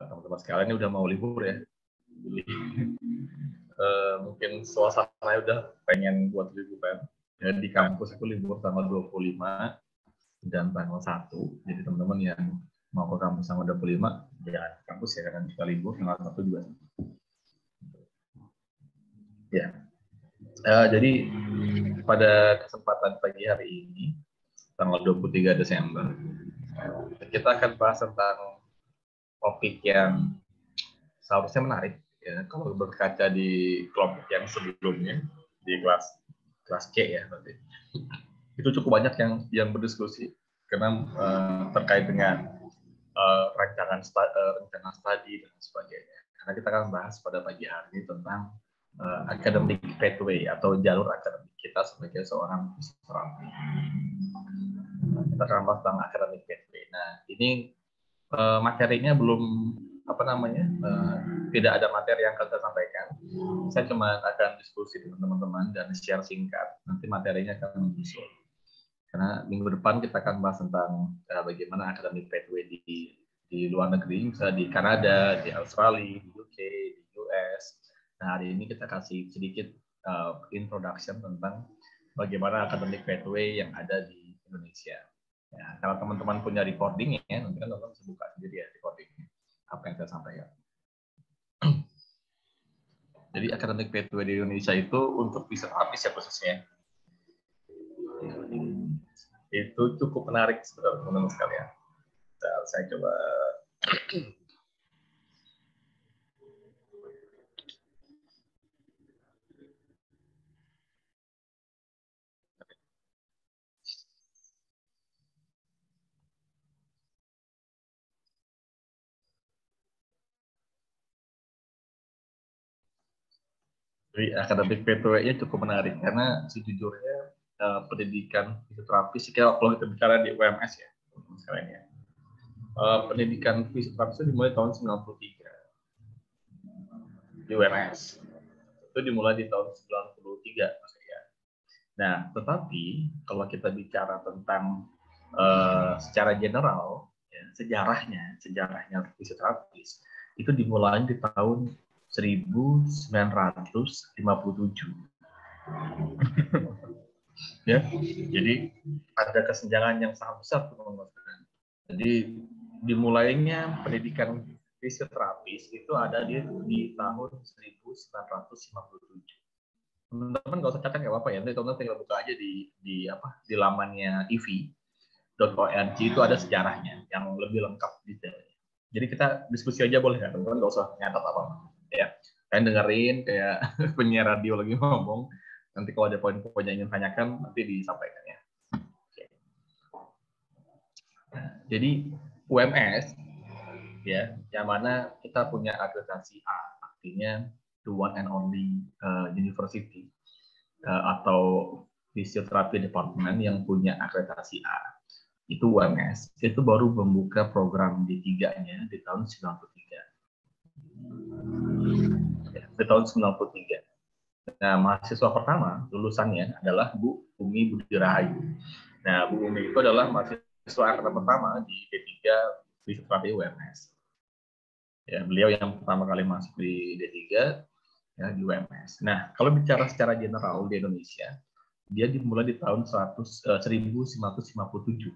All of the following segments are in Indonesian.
teman-teman sekalian ini udah mau libur ya. Jadi mungkin suasananya udah pengen buat liburan. Ya, di kampus itu libur tanggal 25 dan tanggal 1. Jadi teman-teman yang mau ke kampus tanggal 25, ya kampus ya, karena kita libur tanggal 1 juga. Ya. Jadi pada kesempatan pagi hari ini, tanggal 23 Desember, kita akan bahas tentang topik yang seharusnya menarik. Ya, kalau berkaca di kelompok yang sebelumnya, di kelas C ya, berarti itu cukup banyak yang berdiskusi karena terkait dengan rencana studi dan sebagainya. Karena kita akan bahas pada pagi hari ini tentang academic pathway atau jalur akademik kita sebagai seorang fisioterapeuti. Kita akan bahas tentang academic pathway. Nah, ini materinya belum tidak ada materi yang akan saya sampaikan. Saya cuma akan diskusi dengan teman-teman dan share singkat. Nanti materinya akan menyusul. Karena minggu depan kita akan bahas tentang bagaimana academic pathway di luar negeri, misalnya di Kanada, di Australia, di UK, di US. Nah, hari ini kita kasih sedikit introduction tentang bagaimana academic pathway yang ada di Indonesia. Ya, kalau teman-teman punya recording ya, nanti kan teman-teman bisa buka sendiri ya recordingnya, apa yang saya sampaikan. Jadi academic pathway di Indonesia itu untuk fisioterapis ya khususnya. Itu cukup menarik sebenarnya teman-teman sekalian. Saya coba jadi academic pathway-nya cukup menarik karena sejujurnya pendidikan fisioterapis kalau kita bicara di UMS ya teman-teman sekalian ya. Pendidikan fisioterapis itu dimulai tahun 93 di UMS. Itu dimulai di tahun 93 maksudnya. Nah, tetapi kalau kita bicara tentang secara general ya, sejarahnya fisioterapis itu dimulai di tahun 1957. Ya, jadi ada kesenjangan yang sangat besar teman-teman. Jadi dimulainya pendidikan fisioterapis itu ada di tahun 1957. Teman-teman nggak usah catat nggak apa-apa ya, nanti teman-teman tinggal buka aja di lamannya ivi.org itu ada sejarahnya yang lebih lengkap detailnya. Jadi kita diskusi aja boleh ya teman-teman, nggak usah nyatat apa-apa ya. Kalian dengerin kayak penyiar radio lagi ngomong. Nanti kalau ada poin-poin yang ingin tanyakan nanti disampaikan ya. Nah, jadi UMS ya, yang mana kita punya akreditasi A, artinya the one and only university atau fisioterapi departemen yang punya akreditasi A. Itu UMS, itu baru membuka program D3-nya di tahun 93. Ya, di tahun 93. Nah, mahasiswa pertama lulusannya adalah Bu Umi Budi Rahayu. Nah, Bu Umi itu adalah mahasiswa angkatan pertama di D3 Fisioterapi UMS. Ya, beliau yang pertama kali masuk di D3 ya, di UMS. Nah, kalau bicara secara general di Indonesia, dia dimulai di tahun 1957,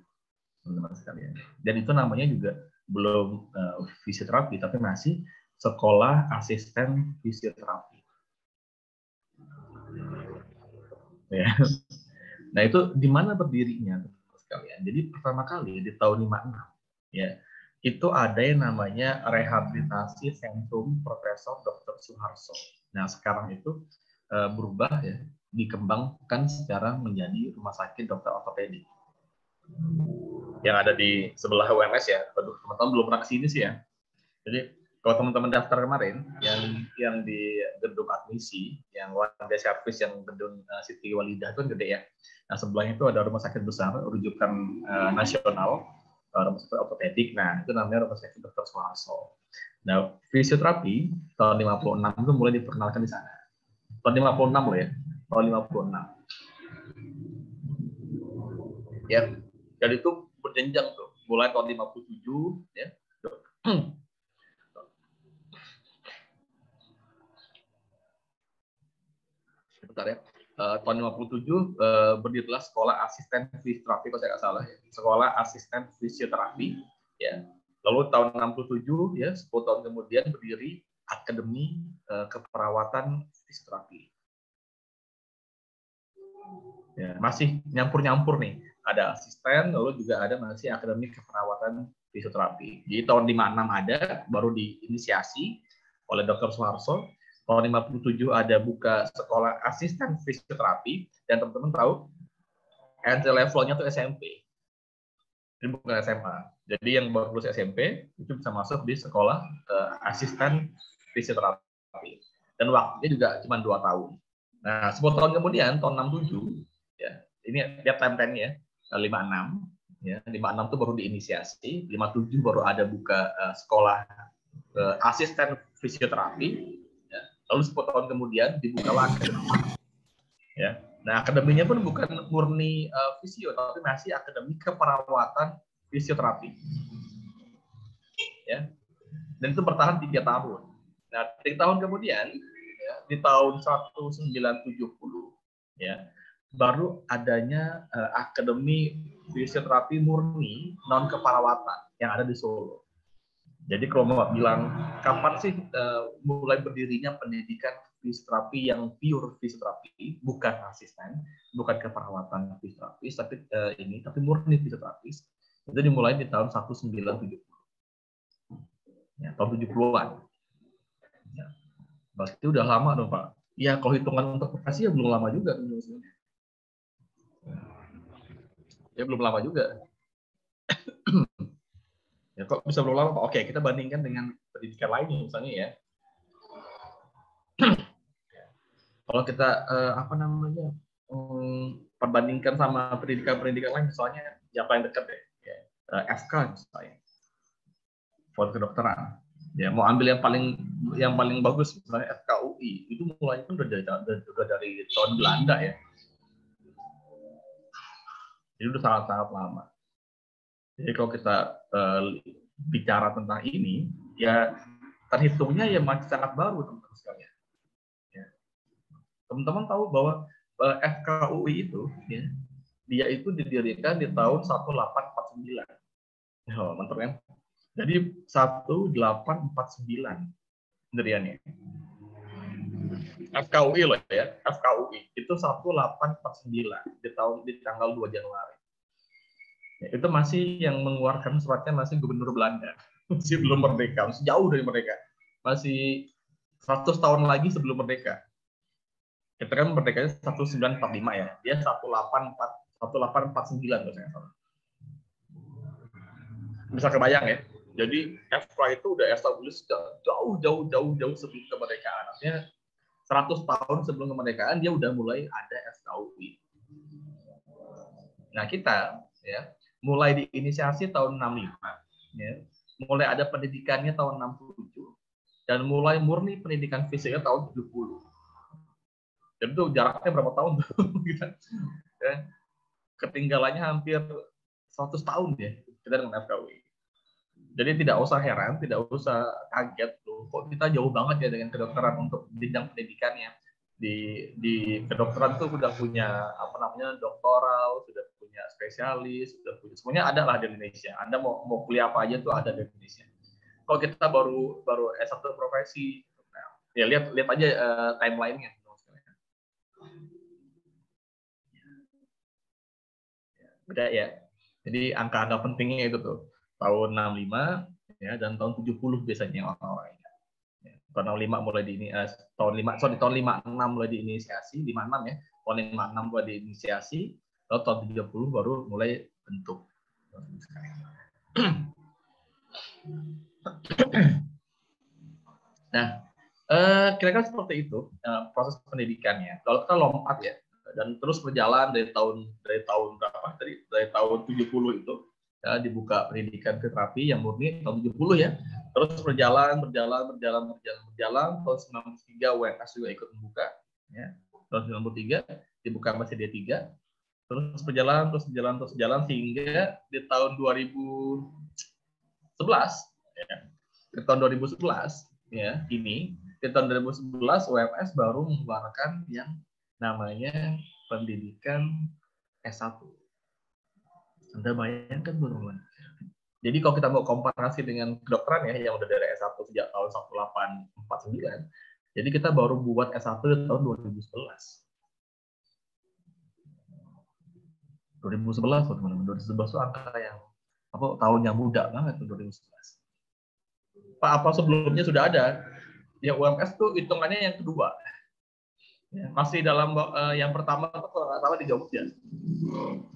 teman-teman sekalian. Dan itu namanya juga belum fisioterapi, tapi masih sekolah asisten fisioterapi. Ya. Nah, itu di mana berdirinya teman-teman sekalian? Jadi pertama kali di tahun 56 ya, itu ada yang namanya Rehabilitasi Sentrum Profesor Dr. Suharto. Nah, sekarang itu berubah ya, dikembangkan secara menjadi Rumah Sakit Dr. Ortopedi yang ada di sebelah UMS ya. Aduh, teman-teman belum pernah kesini sih ya. Jadi kalau teman-teman daftar kemarin yang di gedung admisi, yang lantai servis yang gedung Siti Walidah itu kan gede ya. Nah, sebelahnya itu ada rumah sakit besar rujukan nasional, rumah sakit ortopedik. Nah, itu namanya Rumah Sakit Dr. Suharto. Nah, fisioterapi tahun 56 itu mulai diperkenalkan di sana. Tahun 56 loh ya. Tahun 56. Ya. Dan itu berjenjang tuh. Mulai tahun 57 ya. tahun 57 berdirilah Sekolah Asisten Fisioterapi, kalau saya nggak salah, ya. Sekolah Asisten Fisioterapi, ya. Lalu tahun 67 ya, 10 tahun kemudian berdiri Akademi Keperawatan Fisioterapi. Ya, masih nyampur-nyampur nih. Ada asisten, lalu juga ada masih Akademi Keperawatan Fisioterapi. Jadi tahun 56 ada, baru diinisiasi oleh Dr. Suharto. Tahun 57 ada buka sekolah asisten fisioterapi, dan teman-teman tahu entry levelnya tuh SMP. Ini bukan SMA. Jadi yang baru lulus SMP itu bisa masuk di sekolah asisten fisioterapi. Dan waktunya juga cuma 2 tahun. Nah, 10 tahun kemudian, tahun 67, ya, ini lihat timeline-nya, 56, ya, 56 itu baru diinisiasi, 57 baru ada buka sekolah asisten fisioterapi, ya. Lalu 10 tahun kemudian dibukalah akademi. Ya. Nah, akademinya pun bukan murni fisio, tapi masih Akademi Keperawatan Fisioterapi. Ya. Dan itu bertahan 3 tahun. Nah, 3 tahun kemudian, ya, di tahun 1970, ya, baru adanya Akademi Fisioterapi murni non keperawatan yang ada di Solo. Jadi kalau mau bilang kapan sih mulai berdirinya pendidikan fisioterapi yang pure fisioterapi, bukan asisten, bukan keperawatan fisioterapis, tapi murni fisioterapis, itu dimulai di tahun 1970. Ya, tahun 70-an. Ya. Berarti udah lama dong, Pak. Ya, kalau hitungan untuk profesi ya belum lama juga. Ya, belum lama juga. Ya, kok bisa belum lama, Pak? Oke, kita bandingkan dengan pendidikan lainnya, misalnya ya. Kalau kita perbandingkan sama pendidikan-pendidikan lain, misalnya yang paling dekat deh, ya, FK misalnya, Fakultas Kedokteran. Ya, mau ambil yang paling bagus, misalnya FKUI, itu mulai pun udah dari tahun Belanda ya. Jadi udah sangat-sangat lama. Jadi kalau kita bicara tentang ini, ya terhitungnya ya masih sangat baru, teman-teman sekalian. Ya. Teman-teman tahu bahwa FKUI itu, ya, dia itu didirikan di tahun 1849. Oh, mantap kan? Jadi 1849 pendiriannya. FKUI loh ya, FKUI itu 1849 di tanggal 2 Januari. Ya, itu masih yang mengeluarkan suratnya masih Gubernur Belanda. Masih belum merdeka, masih jauh dari merdeka. Masih 100 tahun lagi sebelum merdeka. Kita kan merdekanya 1945 ya. Dia 1849 kalau saya salah. Bisa kebayang ya. Jadi FK itu udah established jauh sebelum kemerdekaan. Artinya 100 tahun sebelum kemerdekaan dia udah mulai ada FKUI. Nah, kita ya mulai diinisiasi tahun 65, ya. Mulai ada pendidikannya tahun 67 dan mulai murni pendidikan fisiknya tahun 70. Jadi itu jaraknya berapa tahun tuh? Ya. Ketinggalannya hampir 100 tahun ya kita dengan FKUI. Jadi tidak usah heran, tidak usah kaget tuh. Kok kita jauh banget ya dengan kedokteran untuk jenjang pendidikannya. Di kedokteran tuh sudah punya doktoral, sudah punya spesialis, sudah punya semuanya ada lah di Indonesia. Anda mau kuliah apa aja tuh ada di Indonesia. Kalau kita baru S1 profesi, ya lihat aja timeline-nya. Beda ya. Jadi angka-angka pentingnya itu tuh tahun 65 ya dan tahun 70 biasanya orang-orang. Ya, tahun 65 mulai tahun 56 mulai diinisiasi, 56 ya. Tahun 56 mulai diinisiasi, lalu tahun 70 baru mulai bentuk. Nah, kira-kira seperti itu proses pendidikannya. Kalau kita lompat ya dan terus berjalan dari tahun berapa? Dari tahun 70 itu ya, dibuka pendidikan terapi yang murni tahun 70 ya. Terus berjalan tahun 93 UNS juga ikut membuka ya. Tahun 93 dibuka masih D3. Terus berjalan sehingga di tahun 2011 ya. Di tahun 2011 ya, di tahun 2011 UMS baru mengeluarkan yang namanya pendidikan S1. Anda bayangkan, teman-teman. Jadi kalau kita mau komparasi dengan kedokteran ya, yang udah dari S1 sejak tahun 1849, jadi kita baru buat S1 di tahun 2011. 2011 teman-teman. 2011 itu angka yang tahun yang muda banget tuh 2011. Apa sebelumnya sudah ada? Ya UMS tuh hitungannya yang kedua. Ya, masih dalam yang pertama itu kalau nggak salah di Jogja.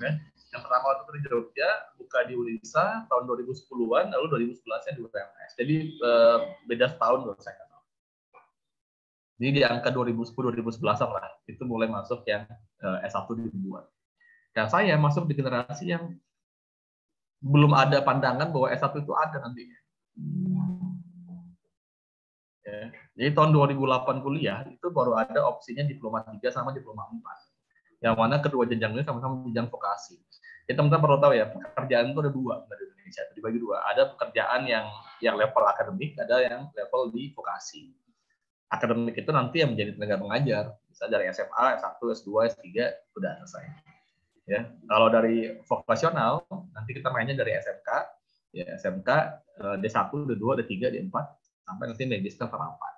Ya. Yang pertama itu di Jogja, buka di Unisa tahun 2010-an, lalu 2011-nya di UMS. Jadi beda setahun loh saya kata. Jadi di angka 2010-2011 lah, itu mulai masuk yang S1 dibuat. Dan saya masuk di generasi yang belum ada pandangan bahwa S1 itu ada nantinya. Ya. Jadi tahun 2008 kuliah itu baru ada opsinya diploma 3 sama diploma 4. Yang mana kedua jenjangnya sama-sama jenjang vokasi. Jadi teman-teman perlu tahu ya, pekerjaan itu ada dua di Indonesia, dibagi dua. Ada pekerjaan yang level akademik, ada yang level di vokasi. Akademik itu nanti yang menjadi tenaga pengajar, bisa dari SMA, S1, S2, S3 sudah selesai. Ya, kalau dari vokasional nanti kita mainnya dari SMK, ya SMK D1, D2, D3, D4 sampai nanti magister terapan.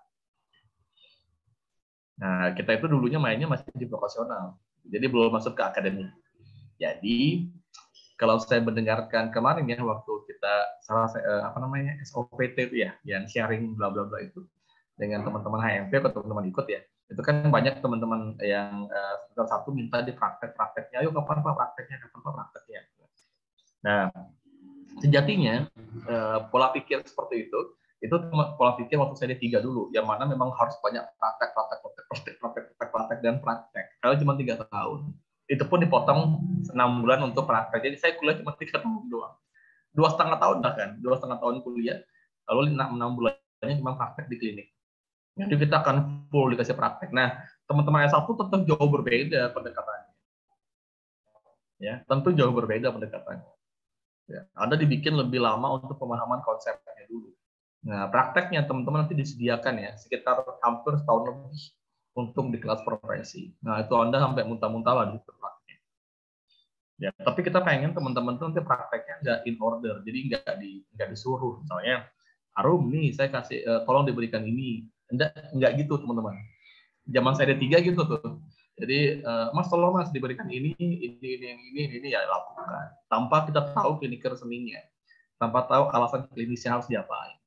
Nah, kita itu dulunya mainnya masih di vokasional, jadi belum masuk ke akademik. Jadi kalau saya mendengarkan kemarin ya waktu kita SOPT itu ya, yang sharing bla bla bla itu dengan teman-teman HMP atau teman-teman ikut ya, itu kan banyak teman-teman yang satu minta di prakteknya, ayo kapan Pak prakteknya, kapan Pak prakteknya. Nah, sejatinya pola pikir seperti itu pola pikir waktu saya D3 dulu, yang mana memang harus banyak praktek dan praktek. Kalau cuma 3 tahun, itu pun dipotong 6 bulan untuk praktek. Jadi saya kuliah cuma 3 tahun doang. 2,5 tahun bahkan, 2,5 tahun kuliah, lalu 6 bulannya cuma praktek di klinik. Jadi kita akan full dikasih praktek. Nah, teman-teman S1 tetap jauh berbeda pendekatannya. Ya, tentu jauh berbeda pendekatannya. Ya, Anda dibikin lebih lama untuk pemahaman konsepnya dulu. Nah, prakteknya teman-teman nanti disediakan ya, sekitar hampir setahun lebih untuk di kelas profesi. Nah, itu Anda sampai muntah-muntah lah di prakteknya. Ya, tapi kita pengen teman-teman nanti prakteknya nggak in order, jadi nggak disuruh. Misalnya, Arum nih, saya kasih, tolong diberikan ini. Enggak gitu, teman-teman. Zaman saya D3 gitu tuh. Jadi, Mas tolong Mas diberikan ini ya lakukan. Tanpa kita tahu klinik resminya. Tanpa tahu alasan klinisnya harus diapain.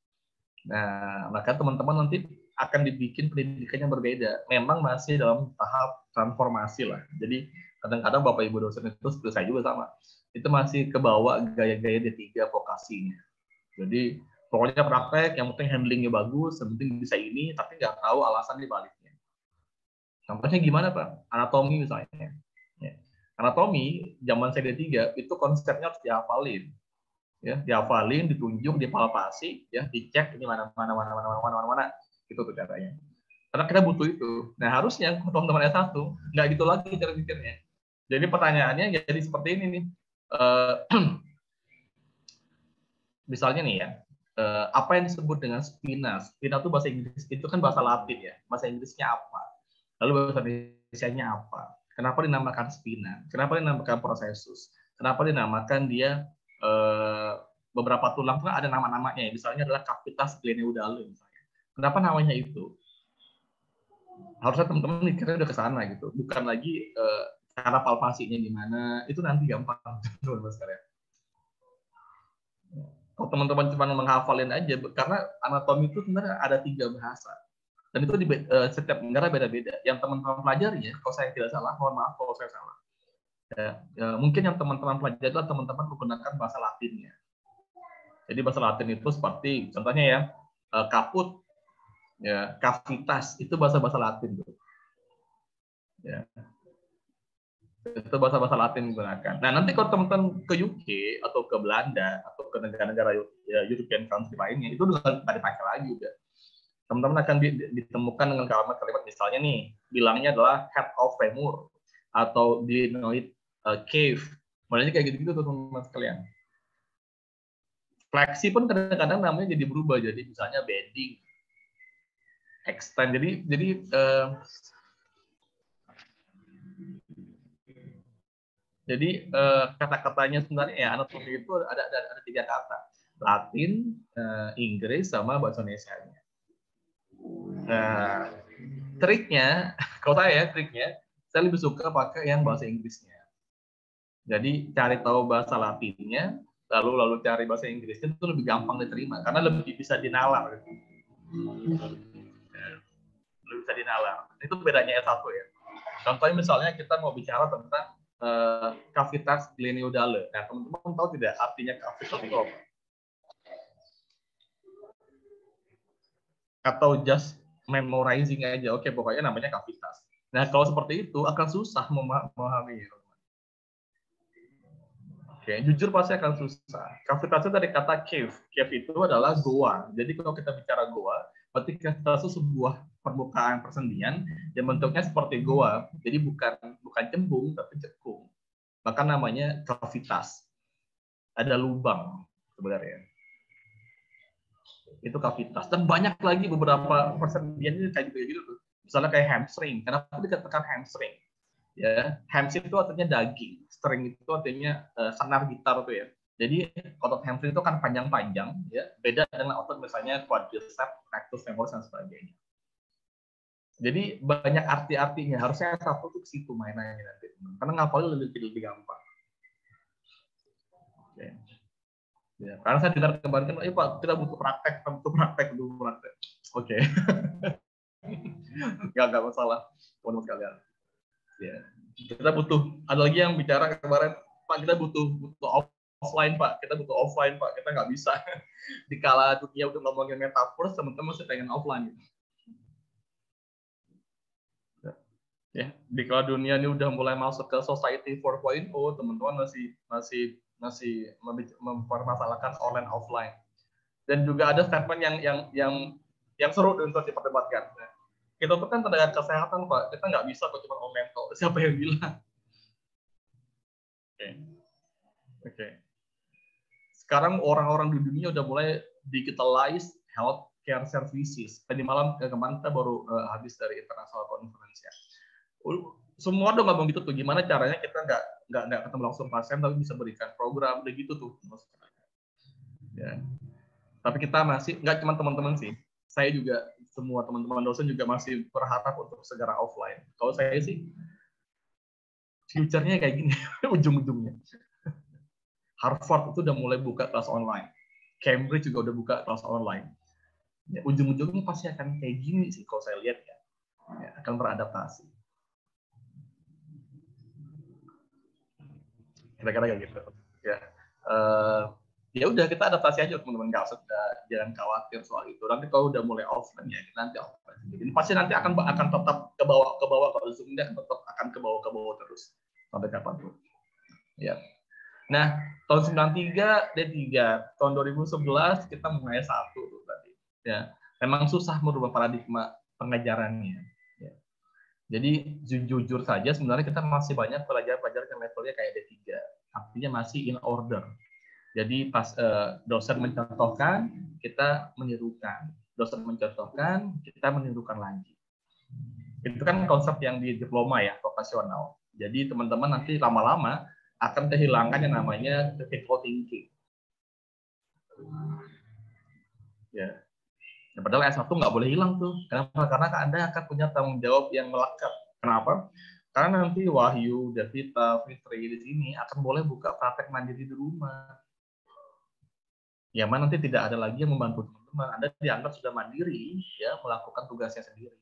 Nah, maka teman-teman nanti akan dibikin pendidikannya berbeda. Memang masih dalam tahap transformasi lah. Jadi, kadang-kadang Bapak Ibu dosen itu seperti saya juga sama. Itu masih kebawa gaya-gaya D3 vokasinya. Jadi, pokoknya praktek, yang penting handlingnya bagus, yang penting bisa ini, tapi nggak tahu alasan dibaliknya. Contohnya gimana, Pak? Anatomi misalnya. Ya. Anatomi, zaman saya D3, itu konsepnya harus dihafalin. Ya, dihafalin, ditunjuk, dipalpasi, ya, dicek ini mana, gitu tuh caranya. Karena kita butuh itu. Nah, harusnya teman-teman S1, nggak gitu lagi cara pikirnya. Jadi pertanyaannya jadi seperti ini nih. Misalnya nih ya, apa yang disebut dengan spina? Spina itu bahasa Inggris, itu kan bahasa Latin ya. Bahasa Inggrisnya apa? Lalu bahasa Indonesianya apa? Kenapa dinamakan spina? Kenapa dinamakan processus? Kenapa dinamakan dia beberapa tulang itu ada nama-namanya. Misalnya adalah cavitas glenoidale misalnya. Kenapa namanya itu? Harusnya teman-teman mikirnya udah ke sana gitu. Bukan lagi cara palpasinya gimana, itu nanti gampang teman-teman sekalian. Kalau teman-teman cuma menghafalin aja, karena anatomi itu sebenarnya ada 3 bahasa. Dan itu di setiap negara beda-beda. Yang teman-teman pelajari ya, kalau saya tidak salah, mohon maaf kalau saya salah. Mungkin yang teman-teman pelajari adalah teman-teman menggunakan bahasa Latinnya. Jadi bahasa Latin itu seperti, contohnya ya, kaput, ya, cavitas, itu bahasa-bahasa Latin. Ya. Itu bahasa-bahasa Latin digunakan. Nah, nanti kalau teman-teman ke UK atau ke Belanda atau ke negara-negara European country lainnya, itu udah nggak dipakai lagi udah. Teman-teman akan ditemukan dengan kalimat misalnya nih, bilangnya adalah head of femur atau glenoid cave. Modelnya kayak gitu-gitu tuh teman-teman sekalian. Fleksi pun kadang-kadang namanya jadi berubah, jadi misalnya bending, extend. Jadi Jadi kata-katanya sebenarnya ya anatomi itu ada 3 kata. Latin, Inggris, sama bahasa Indonesia-nya. Nah, triknya, kalau saya lebih suka pakai yang bahasa Inggrisnya. Jadi cari tahu bahasa Latinnya, lalu cari bahasa Inggrisnya itu lebih gampang diterima karena lebih bisa dinalar. Lebih bisa dinalar. Itu bedanya S1 ya. Contohnya misalnya kita mau bicara tentang cavitas glenoidale. Nah, teman-teman tahu tidak artinya cavitas itu apa? Atau just memorizing aja? Oke, pokoknya namanya cavitas. Nah, kalau seperti itu akan susah memahami. Oke, jujur pasti akan susah. Cavitas itu dari kata cave. Cave itu adalah goa. Jadi kalau kita bicara goa, berarti cavitas itu sebuah permukaan persendian yang bentuknya seperti goa. Jadi bukan cembung tapi cekung. Maka namanya cavitas. Ada lubang sebenarnya. Itu cavitas. Dan banyak lagi beberapa persendian ini kayak gitu. Misalnya kayak hamstring. Kenapa dikatakan hamstring? Ya, hamstring itu artinya daging, string itu artinya senar gitar tuh ya. Jadi otot hamstring itu kan panjang-panjang, ya, beda dengan otot misalnya quadriceps, rectus femoris dan sebagainya. Jadi banyak arti-artinya. Harusnya satu tuh situ mainannya nanti, karena ngapalnya lebih gampang. Oke. Ya, karena saya dengar kemarin kan, Pak, kita butuh praktek. Oke. Nggak masalah, teman-teman sekalian. Ya. Kita butuh, ada lagi yang bicara kemarin, Pak, kita butuh offline, Pak. Kita butuh offline, Pak. Kita nggak bisa. Di kala dunia udah ngomongin metaverse, teman-teman masih pengen offline. Ya, di kala dunia ini udah mulai masuk ke society 4.0, teman-teman masih mempermasalahkan online offline. Dan juga ada statement yang seru untuk diperdebatkan. Kita tuh kan tenaga kesehatan, Pak. Kita nggak bisa kok cuma online kok. Siapa yang bilang? Oke. Sekarang orang-orang di dunia udah mulai digitalize health care services. Tadi malam kemarin kita baru habis dari international conference ya. Semua udah ngomong gitu tuh. Gimana caranya kita nggak ketemu langsung pasien tapi bisa berikan program udah gitu tuh. Ya. Tapi kita masih nggak cuma teman-teman sih. Saya juga semua teman-teman dosen juga masih berharap untuk segera offline. Kalau saya sih future-nya kayak gini ujung-ujungnya. Harvard itu udah mulai buka kelas online. Cambridge juga udah buka kelas online. Ya, ujung-ujungnya pasti akan kayak gini sih kalau saya lihat ya. Ya, akan beradaptasi. Kira-kira kayak gitu. Ya. Ya udah kita adaptasi aja teman-teman, nggak usah, jangan khawatir soal itu. Nanti kalau udah mulai offline ya nanti offline. Jadi pasti nanti akan tetap ke bawah kalau Zoom-nya tetap akan ke bawah terus sampai kapanpun. Ya. Nah, tahun 93 D3, tahun 2011 kita mulai S1 tuh tadi. Ya, memang susah merubah paradigma pengajarannya. Ya. Jadi jujur saja sebenarnya kita masih banyak pelajar-pelajar yang levelnya kayak D3. Artinya masih in order. Jadi pas dosen mencontohkan, kita menirukan. Dosen mencontohkan, kita menirukan lagi. Itu kan konsep yang di diploma ya, vokasional. Jadi teman-teman nanti lama-lama akan kehilangan yang namanya critical thinking. Ya. Padahal S1 nggak boleh hilang tuh. Kenapa? Karena Anda akan punya tanggung jawab yang melekat. Kenapa? Karena nanti Wahyu, Devita, Fitri di sini akan boleh buka praktek mandiri di rumah. Yang mana nanti tidak ada lagi yang membantu teman-teman. Anda dianggap sudah mandiri, ya, melakukan tugasnya sendiri.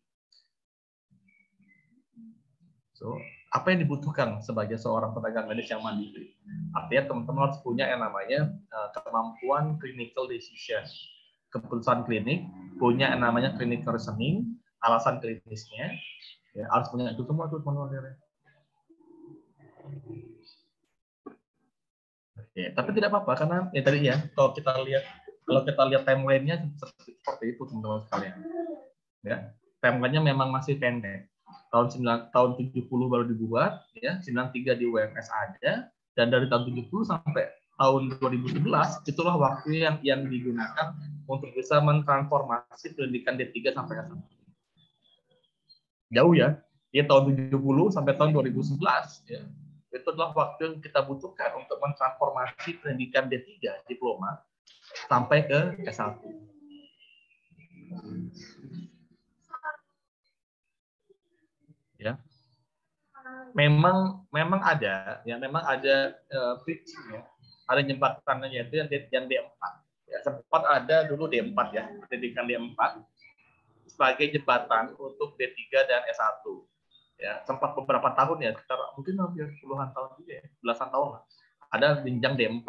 So, apa yang dibutuhkan sebagai seorang tenaga medis yang mandiri? Artinya teman-teman harus punya yang namanya kemampuan clinical decision, keputusan klinik, punya yang namanya clinical reasoning, alasan klinisnya, ya, harus punya itu semua tuh teman-teman. Ya, tapi tidak apa-apa karena ya tadi ya kalau kita lihat timeline-nya seperti itu teman-teman sekalian. Ya, timeline-nya memang masih pendek. Tahun 70 baru dibuat, ya, 93 di UMS ada, dan dari tahun 70 sampai tahun 2011 itulah waktu yang digunakan untuk bisa mentransformasi pendidikan D3 sampai S1. Jauh ya. Dia tahun 70 sampai tahun 2011 ya. itu adalah waktu yang kita butuhkan untuk mentransformasi pendidikan D3 diploma sampai ke S1. Ya. Memang ada bridging ya. Ada jembatannya itu yang D4. Ya, sempat ada dulu D4 ya, pendidikan D4 sebagai jembatan untuk D3 dan S1. Ya, sempat beberapa tahun ya, sekitar mungkin hampir puluhan tahun juga ya, belasan tahun lah. Ada jenjang D4.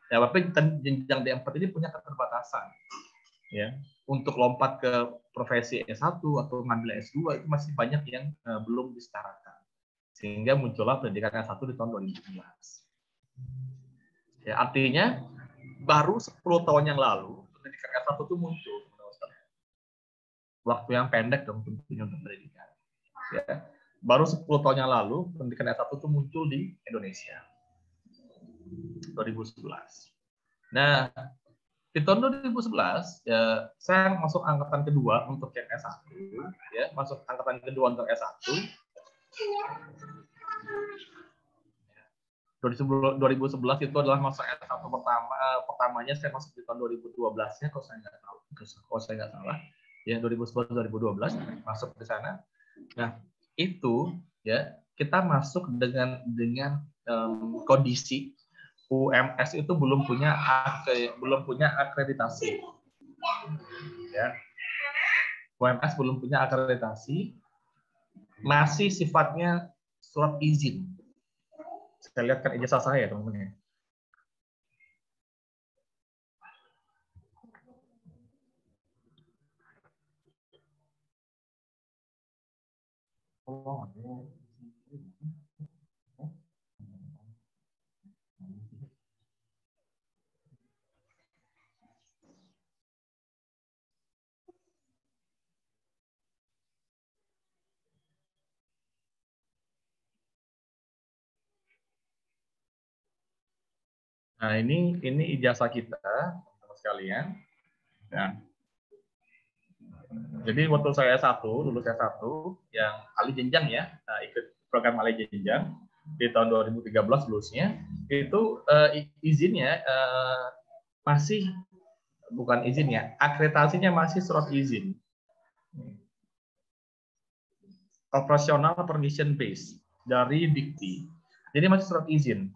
Ya, tapi jenjang D4 ini punya keterbatasan. Ya, untuk lompat ke profesi S1 atau ngambil S2 itu masih banyak yang belum disetarakan. Sehingga muncullah pendidikan S1 di tahun 2011. Ya, artinya baru 10 tahun yang lalu pendidikan S1 itu muncul. Waktu yang pendek dong tentunya untuk pendidikan. Ya. Baru 10 tahun yang lalu pendidikan S1 itu muncul di Indonesia. 2011. Nah, di tahun 2011 ya, saya masuk angkatan kedua untuk yang S1 ya, masuk angkatan kedua untuk S1. 2011 itu adalah masa S1 pertamanya saya masuk di tahun 2012-nya kalau saya nggak salah ya, 2011 2012 masuk ke sana. Nah, itu ya kita masuk dengan kondisi UMS itu belum punya akreditasi. Ya. UMS belum punya akreditasi, masih sifatnya surat izin. Saya lihat kan ijazah saya, teman-teman. Oh, nah, ini ijazah kita, teman-teman sekalian. Nah, jadi waktu saya lulus S1 yang alih jenjang ya, ikut program alih jenjang di tahun 2013 lulusnya, itu izinnya masih bukan izin ya, akreditasinya masih surat izin. Operational permission base dari Dikti. Jadi masih surat izin.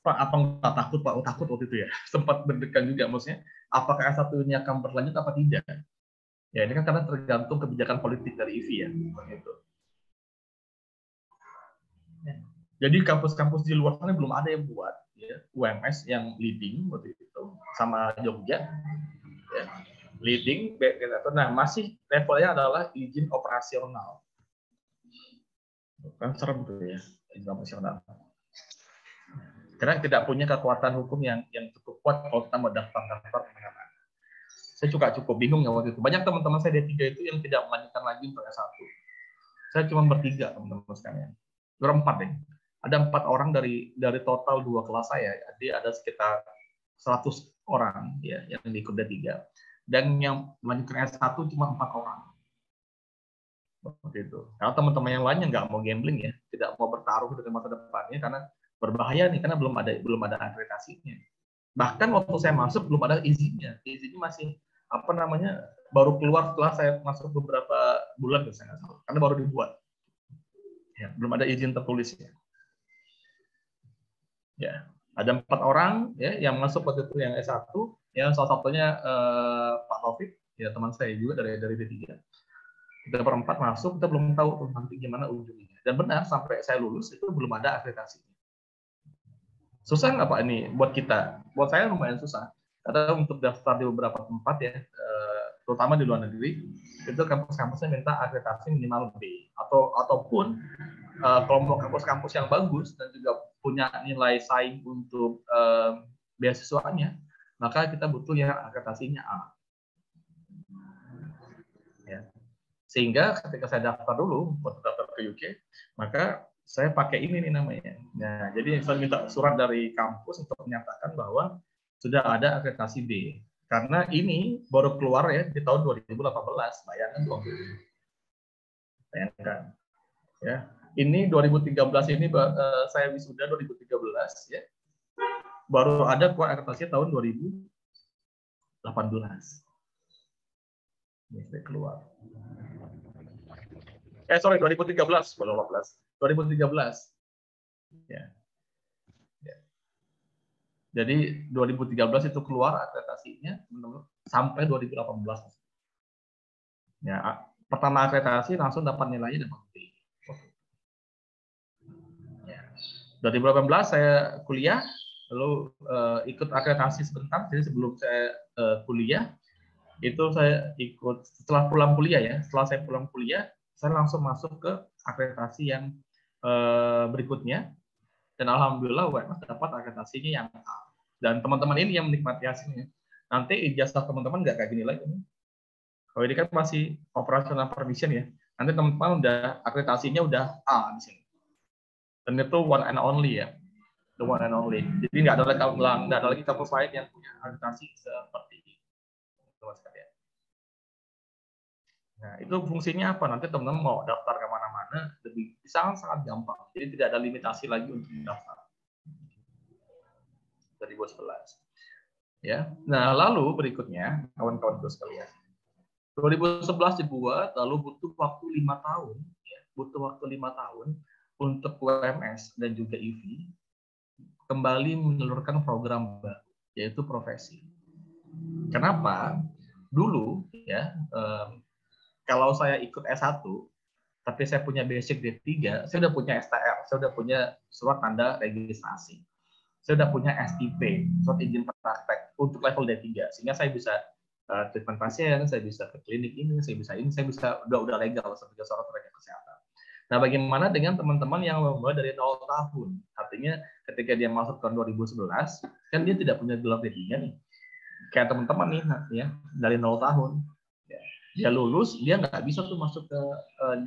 Pak, apa nggak takut Pak? Oh, takut waktu itu ya. Sempat deg-degan juga maksudnya. Apakah S1 ini akan berlanjut apa tidak? Ya ini kan karena tergantung kebijakan politik dari IVI ya. Gitu. Jadi kampus-kampus di luar sana belum ada yang buat ya, UMS yang leading waktu itu sama Jogja. Ya. Leading, nah masih levelnya adalah izin operasional. Kan serem tuh ya, izin operasional. Karena tidak punya kekuatan hukum yang cukup kuat kalau kita mau daftar kemana-mana. Saya juga cukup bingung ya waktu itu. Banyak teman-teman saya D3 itu yang tidak melanjutkan lagi untuk S1. Saya cuma bertiga, teman-teman sekalian. Berempat deh. Ada 4 orang dari total 2 kelas saya. Jadi ada sekitar 100 orang ya yang diikut D3. Dan yang melanjutkan S1 cuma 4 orang. Seperti itu. Kalau teman-teman yang lainnya nggak mau gambling ya, tidak mau bertaruh dengan masa depannya karena berbahaya nih karena belum ada akreditasinya. Bahkan waktu saya masuk belum ada izinnya. Izinnya masih baru keluar setelah saya masuk beberapa bulan saya nggak salah. Karena baru dibuat. Ya, belum ada izin tertulisnya. Ya, ada 4 orang ya yang masuk waktu itu yang S1, yang salah satunya Pak Taufik, ya teman saya juga dari D3. Kita berempat masuk, kita belum tahu tuh nanti gimana ujungnya. Dan benar sampai saya lulus itu belum ada akreditasinya. Susah nggak Pak ini buat kita? Buat saya lumayan susah. Karena untuk daftar di beberapa tempat ya, terutama di luar negeri, itu kampus-kampusnya minta akreditasi minimal B. Ataupun kalau mau kampus-kampus yang bagus dan juga punya nilai saing untuk beasiswanya, maka kita butuh yang akreditasinya A. Ya. Sehingga ketika saya daftar dulu, buat daftar ke UK, maka saya pakai ini nih namanya. Nah, jadi saya minta surat dari kampus untuk menyatakan bahwa sudah ada akreditasi B. Karena ini baru keluar ya di tahun 2018, bayangkan dong. Bayangkan. Ya. Ini 2013 ini saya wisuda 2013 ya. Baru ada keluar akreditasi tahun 2018. Ini saya keluar. Sorry, 2013, baru 18. 2013. Ya. Ya. Jadi 2013 itu keluar akreditasinya sampai 2018. Ya, pertama akreditasi langsung dapat nilainya dapat B. Ya. 2018 saya kuliah, lalu ikut akreditasi sebentar. Jadi sebelum saya kuliah, itu saya ikut setelah pulang kuliah ya. Setelah saya pulang kuliah, saya langsung masuk ke akreditasi yang berikutnya. Dan alhamdulillah UMS dapat akreditasinya yang A. Dan teman-teman ini yang menikmati hasilnya. Nanti ijazah teman-teman nggak kayak gini lagi. Kalau ini kan masih operational permission ya. Nanti teman-teman udah akreditasinya udah A di sini. Dan itu one and only ya. The one and only. Jadi nggak ada lagi kampus lain yang punya akreditasi seperti ini. Nah, itu fungsinya apa? Nanti teman-teman mau daftar kemana-mana lebih sangat gampang. Jadi tidak ada limitasi lagi untuk daftar. 2011. Ya. Nah, lalu berikutnya, kawan-kawan sekalian. 2011 dibuat, lalu butuh waktu 5 tahun, ya, butuh waktu 5 tahun untuk UMS dan juga IV kembali menelurkan program baru, yaitu profesi. Kenapa? Dulu, ya, kalau saya ikut S1, tapi saya punya basic D3, saya udah punya STR, saya udah punya surat tanda registrasi, saya udah punya SIP, surat izin praktek untuk level D3, sehingga saya bisa treatment pasien, saya bisa ke klinik ini, saya bisa udah legal sebagai seorang tenaga kesehatan. Nah, bagaimana dengan teman-teman yang memulai dari 0 tahun? Artinya ketika dia masuk tahun 2011, kan dia tidak punya gelar D3 nih. Kayak teman-teman nih, ya, dari 0 tahun. Dia lulus, dia nggak bisa tuh masuk ke,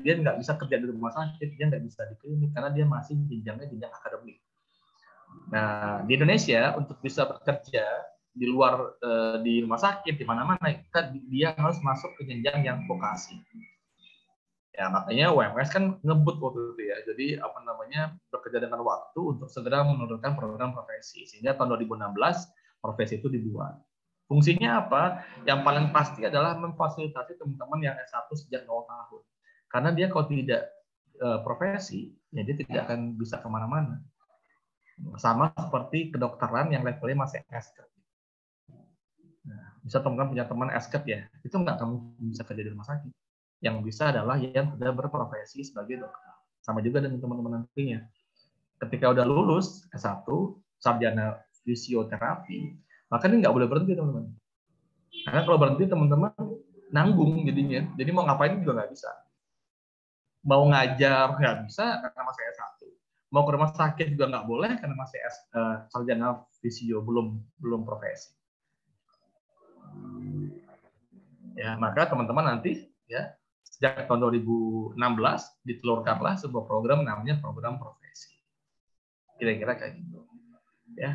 dia nggak bisa kerja di rumah sakit, dia nggak bisa di klinik, karena dia masih jenjang akademik. Nah, di Indonesia untuk bisa bekerja di luar di rumah sakit di mana-mana, dia harus masuk ke jenjang yang vokasi. Ya, makanya UMS kan ngebut waktu itu ya. Jadi apa namanya, bekerja dengan waktu untuk segera menurunkan program profesi. Sehingga tahun 2016 profesi itu dibuat. Fungsinya apa? Yang paling pasti adalah memfasilitasi teman-teman yang S1 sejak 0 tahun. Karena dia kalau tidak profesi, ya dia tidak akan bisa kemana-mana. Sama seperti kedokteran yang levelnya masih S-Ket. Nah, bisa teman-teman punya teman S-Ket ya, itu nggak akan bisa kerja di rumah sakit. Yang bisa adalah yang sudah berprofesi sebagai dokter. Sama juga dengan teman-teman nantinya. Ketika udah lulus S1, sarjana fisioterapi, maka ini nggak boleh berhenti, teman-teman. Karena kalau berhenti, teman-teman nanggung jadinya. Jadi mau ngapain juga nggak bisa. Mau ngajar nggak bisa karena masih S1. Mau ke rumah sakit juga nggak boleh karena masih sarjana fisio, belum profesi. Ya, maka teman-teman nanti ya sejak tahun 2016 ditelurkanlah sebuah program namanya program profesi. Kira-kira kayak gitu. Ya,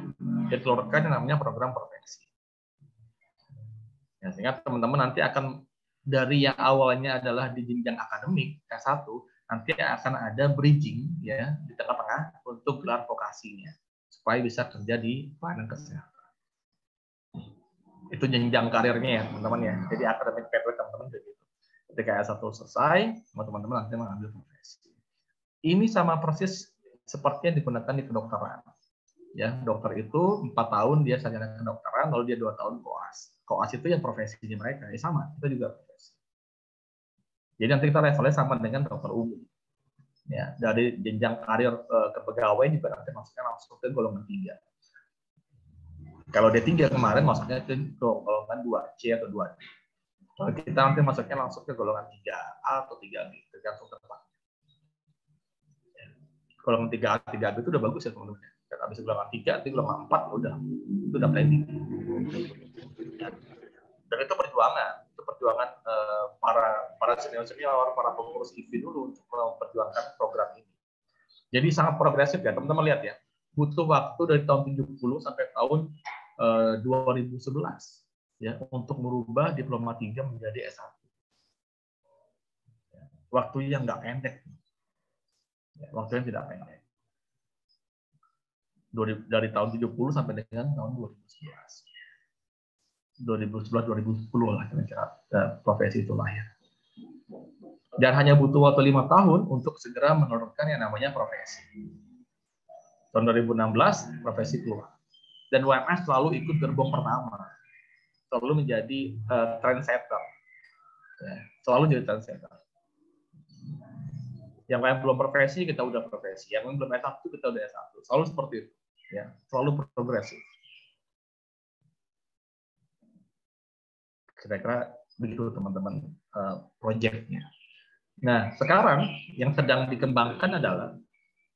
ditelurkan yang namanya program profesi. Ya, sehingga teman-teman nanti akan dari yang awalnya adalah di jenjang akademik S1, nanti akan ada bridging ya di tengah-tengah untuk gelar vokasinya supaya bisa kerja di pelayanan kesehatan. Itu jenjang karirnya ya teman-teman ya. Jadi akademik pathway teman-teman begitu. Ketika S1 selesai, teman-teman nanti mengambil profesi. Ini sama persis seperti yang digunakan di kedokteran. Ya, dokter itu 4 tahun dia sarjana kedokteran, lalu dia 2 tahun koas. Koas itu yang profesinya mereka, ya sama, itu juga profesi. Jadi nanti kita levelnya sama dengan dokter umum. Ya, dari jenjang karir ke pegawai juga nanti masuknya langsung ke golongan 3. Kalau D3 kemarin masuknya ke golongan 2C atau 2D. Kalau kita nanti masuknya langsung ke golongan 3A atau 3B, tergantung tempat. Golongan 3A, 3B itu udah bagus ya teman-teman. Habis golongan 3, nanti golongan 4 itu udah planning. Dan itu perjuangan para senior, para pengurus IV dulu untuk memperjuangkan program ini. Jadi sangat progresif ya, teman-teman lihat ya. Butuh waktu dari tahun 70 sampai tahun 2011 ya untuk merubah diploma 3 menjadi S1. Waktu yang nggak pendek. Ya, waktunya tidak pendek. Dari tahun 70 sampai dengan tahun 2011. 2011-2010 lah kira-kira profesi itu lahir. Dan hanya butuh waktu 5 tahun untuk segera menurunkan yang namanya profesi. Tahun 2016 profesi keluar. Dan UMS selalu ikut gerbong pertama. Selalu menjadi trendsetter. Ya, selalu jadi trendsetter. Yang lain belum profesi, kita udah profesi. Yang lain belum S1, kita udah S1. Selalu seperti itu. Ya, selalu progresif. Kira-kira begitu teman-teman proyeknya. Nah, sekarang yang sedang dikembangkan adalah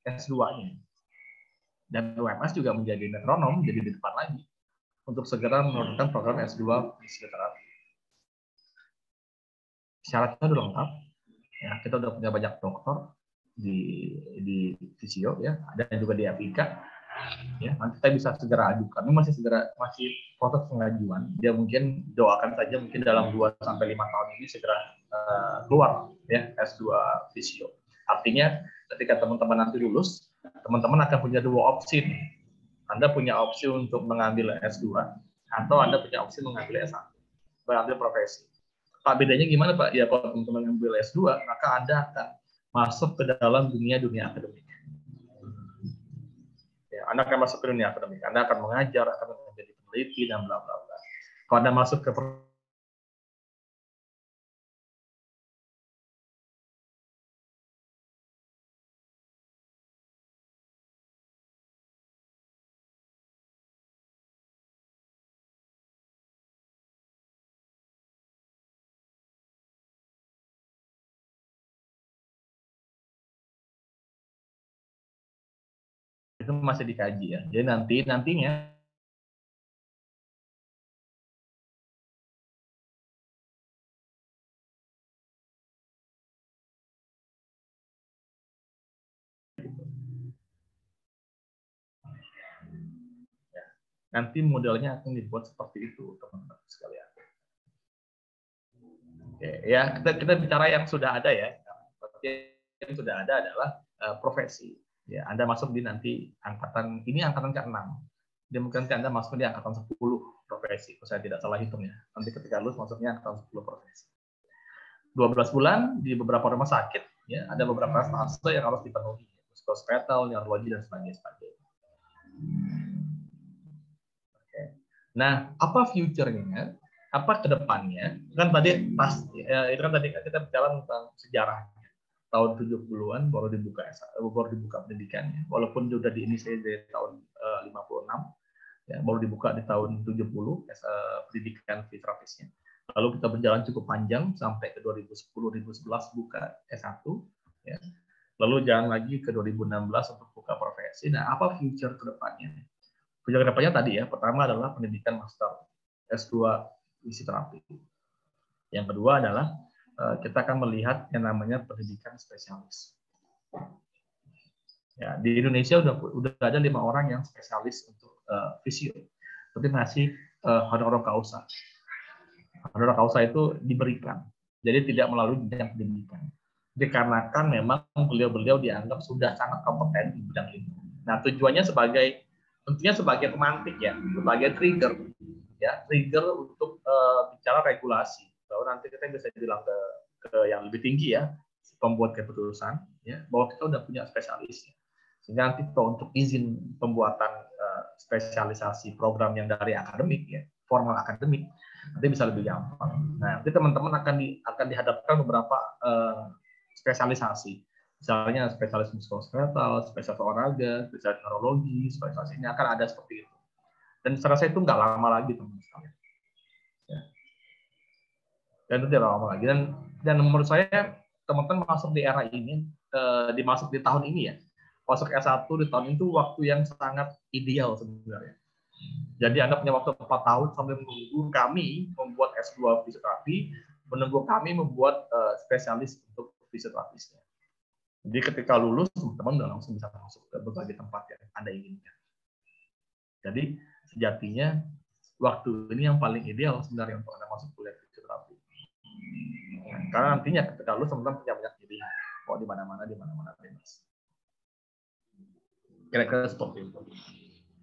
S2-nya. Dan UMS juga menjadi metronom, jadi di depan lagi, untuk segera menurunkan program S2 fisioterapi. Syaratnya sudah lengkap. Ya, kita sudah punya banyak dokter di fisio, ya, ada juga di FIK. Ya, nanti kita bisa segera ajukan. Ini masih proses pengajuan. Dia mungkin doakan saja mungkin dalam 2-5 tahun ini segera keluar ya S2 fisio. Artinya ketika teman-teman nanti lulus, teman-teman akan punya 2 opsi nih. Anda punya opsi untuk mengambil S2 atau Anda punya opsi mengambil S1, mengambil profesi. Pak, bedanya gimana Pak? Ya kalau teman-teman mengambil S2, maka Anda akan masuk ke dalam dunia akademik. Ya, Anda akan masuk ke dunia akademik. Anda akan mengajar, akan menjadi peneliti dan bla bla bla. Kalau Anda masuk ke itu masih dikaji ya. Jadi nantinya nanti modelnya akan dibuat seperti itu teman-teman sekalian. Oke, ya kita bicara yang sudah ada ya. Yang sudah ada adalah profesi. Ya, Anda masuk di nanti angkatan ke-6. Mungkin Anda masuk di angkatan 10 profesi. Kalau saya tidak salah hitung ya. Nanti ketika lulus masuknya angkatan 10 profesi. 12 bulan di beberapa rumah sakit, ya, ada beberapa fase yang harus dipenuhi, muskuloskeletal, neurologi dan sebagainya. Oke. Nah, apa future-nya? Apa kedepannya? Kan tadi itu kan tadi kita bicara tentang sejarah. Tahun 70-an baru dibuka pendidikannya. Walaupun sudah diinisiasi dari tahun 56, ya, baru dibuka di tahun 70 pendidikan fisioterapisnya. Lalu kita berjalan cukup panjang sampai ke 2010-2011 buka S1, ya. Lalu jalan lagi ke 2016 untuk buka profesi. Nah, apa future kedepannya? Future kedepannya tadi ya, pertama adalah pendidikan master S2 fisioterapi. Yang kedua adalah kita akan melihat yang namanya pendidikan spesialis. Ya, di Indonesia udah ada 5 orang yang spesialis untuk fisio, tapi masih honorer causa. Honorer causa itu diberikan, jadi tidak melalui jenjang pendidikan. Dikarenakan memang beliau-beliau dianggap sudah sangat kompeten di bidang itu. Nah, tujuannya tentunya sebagai pemantik ya, sebagai trigger, ya, trigger untuk bicara regulasi. Bahwa nanti kita bisa bilang ke yang lebih tinggi ya, pembuat keputusan, ya, bahwa kita udah punya spesialis. Sehingga nanti untuk izin pembuatan spesialisasi program yang dari akademik ya, formal akademik, nanti bisa lebih gampang. Nah, nanti teman-teman akan dihadapkan beberapa spesialisasi. Misalnya spesialis muskuloskeletal, spesialis olahraga, spesialis neurologi, spesialis ini akan ada seperti itu. Dan secara saya itu nggak lama lagi teman-teman sekalian. Ya. Dan itu tidak lama lagi. Dan menurut saya teman-teman masuk di era ini, dimasuk di tahun ini ya, masuk S1 di tahun itu waktu yang sangat ideal sebenarnya. Jadi Anda punya waktu 4 tahun sambil menunggu kami membuat S2 fisioterapi, menunggu kami membuat spesialis untuk fisioterapisnya. Jadi ketika lulus, teman-teman udah langsung bisa masuk ke berbagai tempat yang Anda inginkan. Jadi sejatinya waktu ini yang paling ideal sebenarnya untuk Anda masuk kuliah fisioterapi. Karena nantinya ketika lulus, teman-teman punya banyak pilihan. Mau di mana-mana bebas. Kira-kira seperti itu.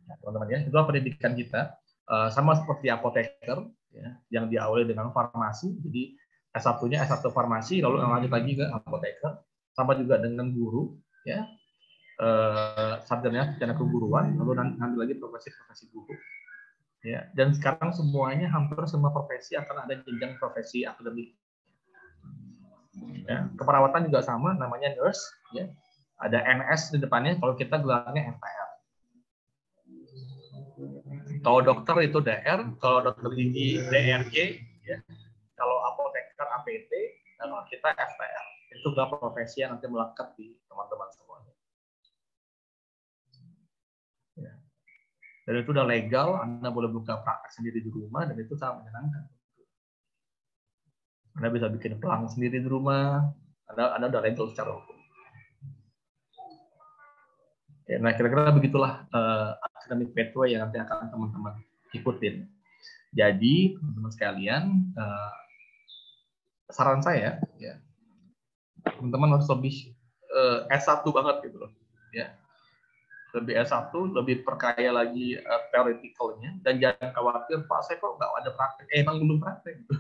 Nah, teman-teman ya, itulah pendidikan kita. Sama seperti apoteker, ya, yang diawali dengan farmasi. Jadi S1-nya S1 farmasi, lalu lanjut lagi ke apoteker. Sama juga dengan guru, ya, sarjana keguruan, lalu nanti lagi profesi guru. Ya, dan sekarang semuanya hampir semua profesi akan ada jenjang profesi akademik. Ya, keperawatan juga sama, namanya nurse. Ya, ada NS di depannya. Kalau kita gelarnya FPR. Kalau dokter itu DR, kalau dokter gigi DRG, ya. Kalau apoteker APT, kalau kita FPR. Itu adalah profesi yang nanti melekat di teman-teman semuanya. Ya. Dan itu udah legal, Anda boleh buka praktek sendiri di rumah, dan itu sangat menyenangkan. Anda bisa bikin pelang sendiri di rumah, Anda udah legal secara hukum. Ya, nah, kira-kira begitulah academic pathway yang nanti akan teman-teman ikutin. Jadi, teman-teman sekalian, saran saya, ya, teman-teman harus lebih S1 banget gitu loh. Ya. Lebih S1, lebih perkaya lagi theoretical-nya, dan jangan khawatir, Pak, saya kok nggak ada praktek. Emang belum praktek. Gitu.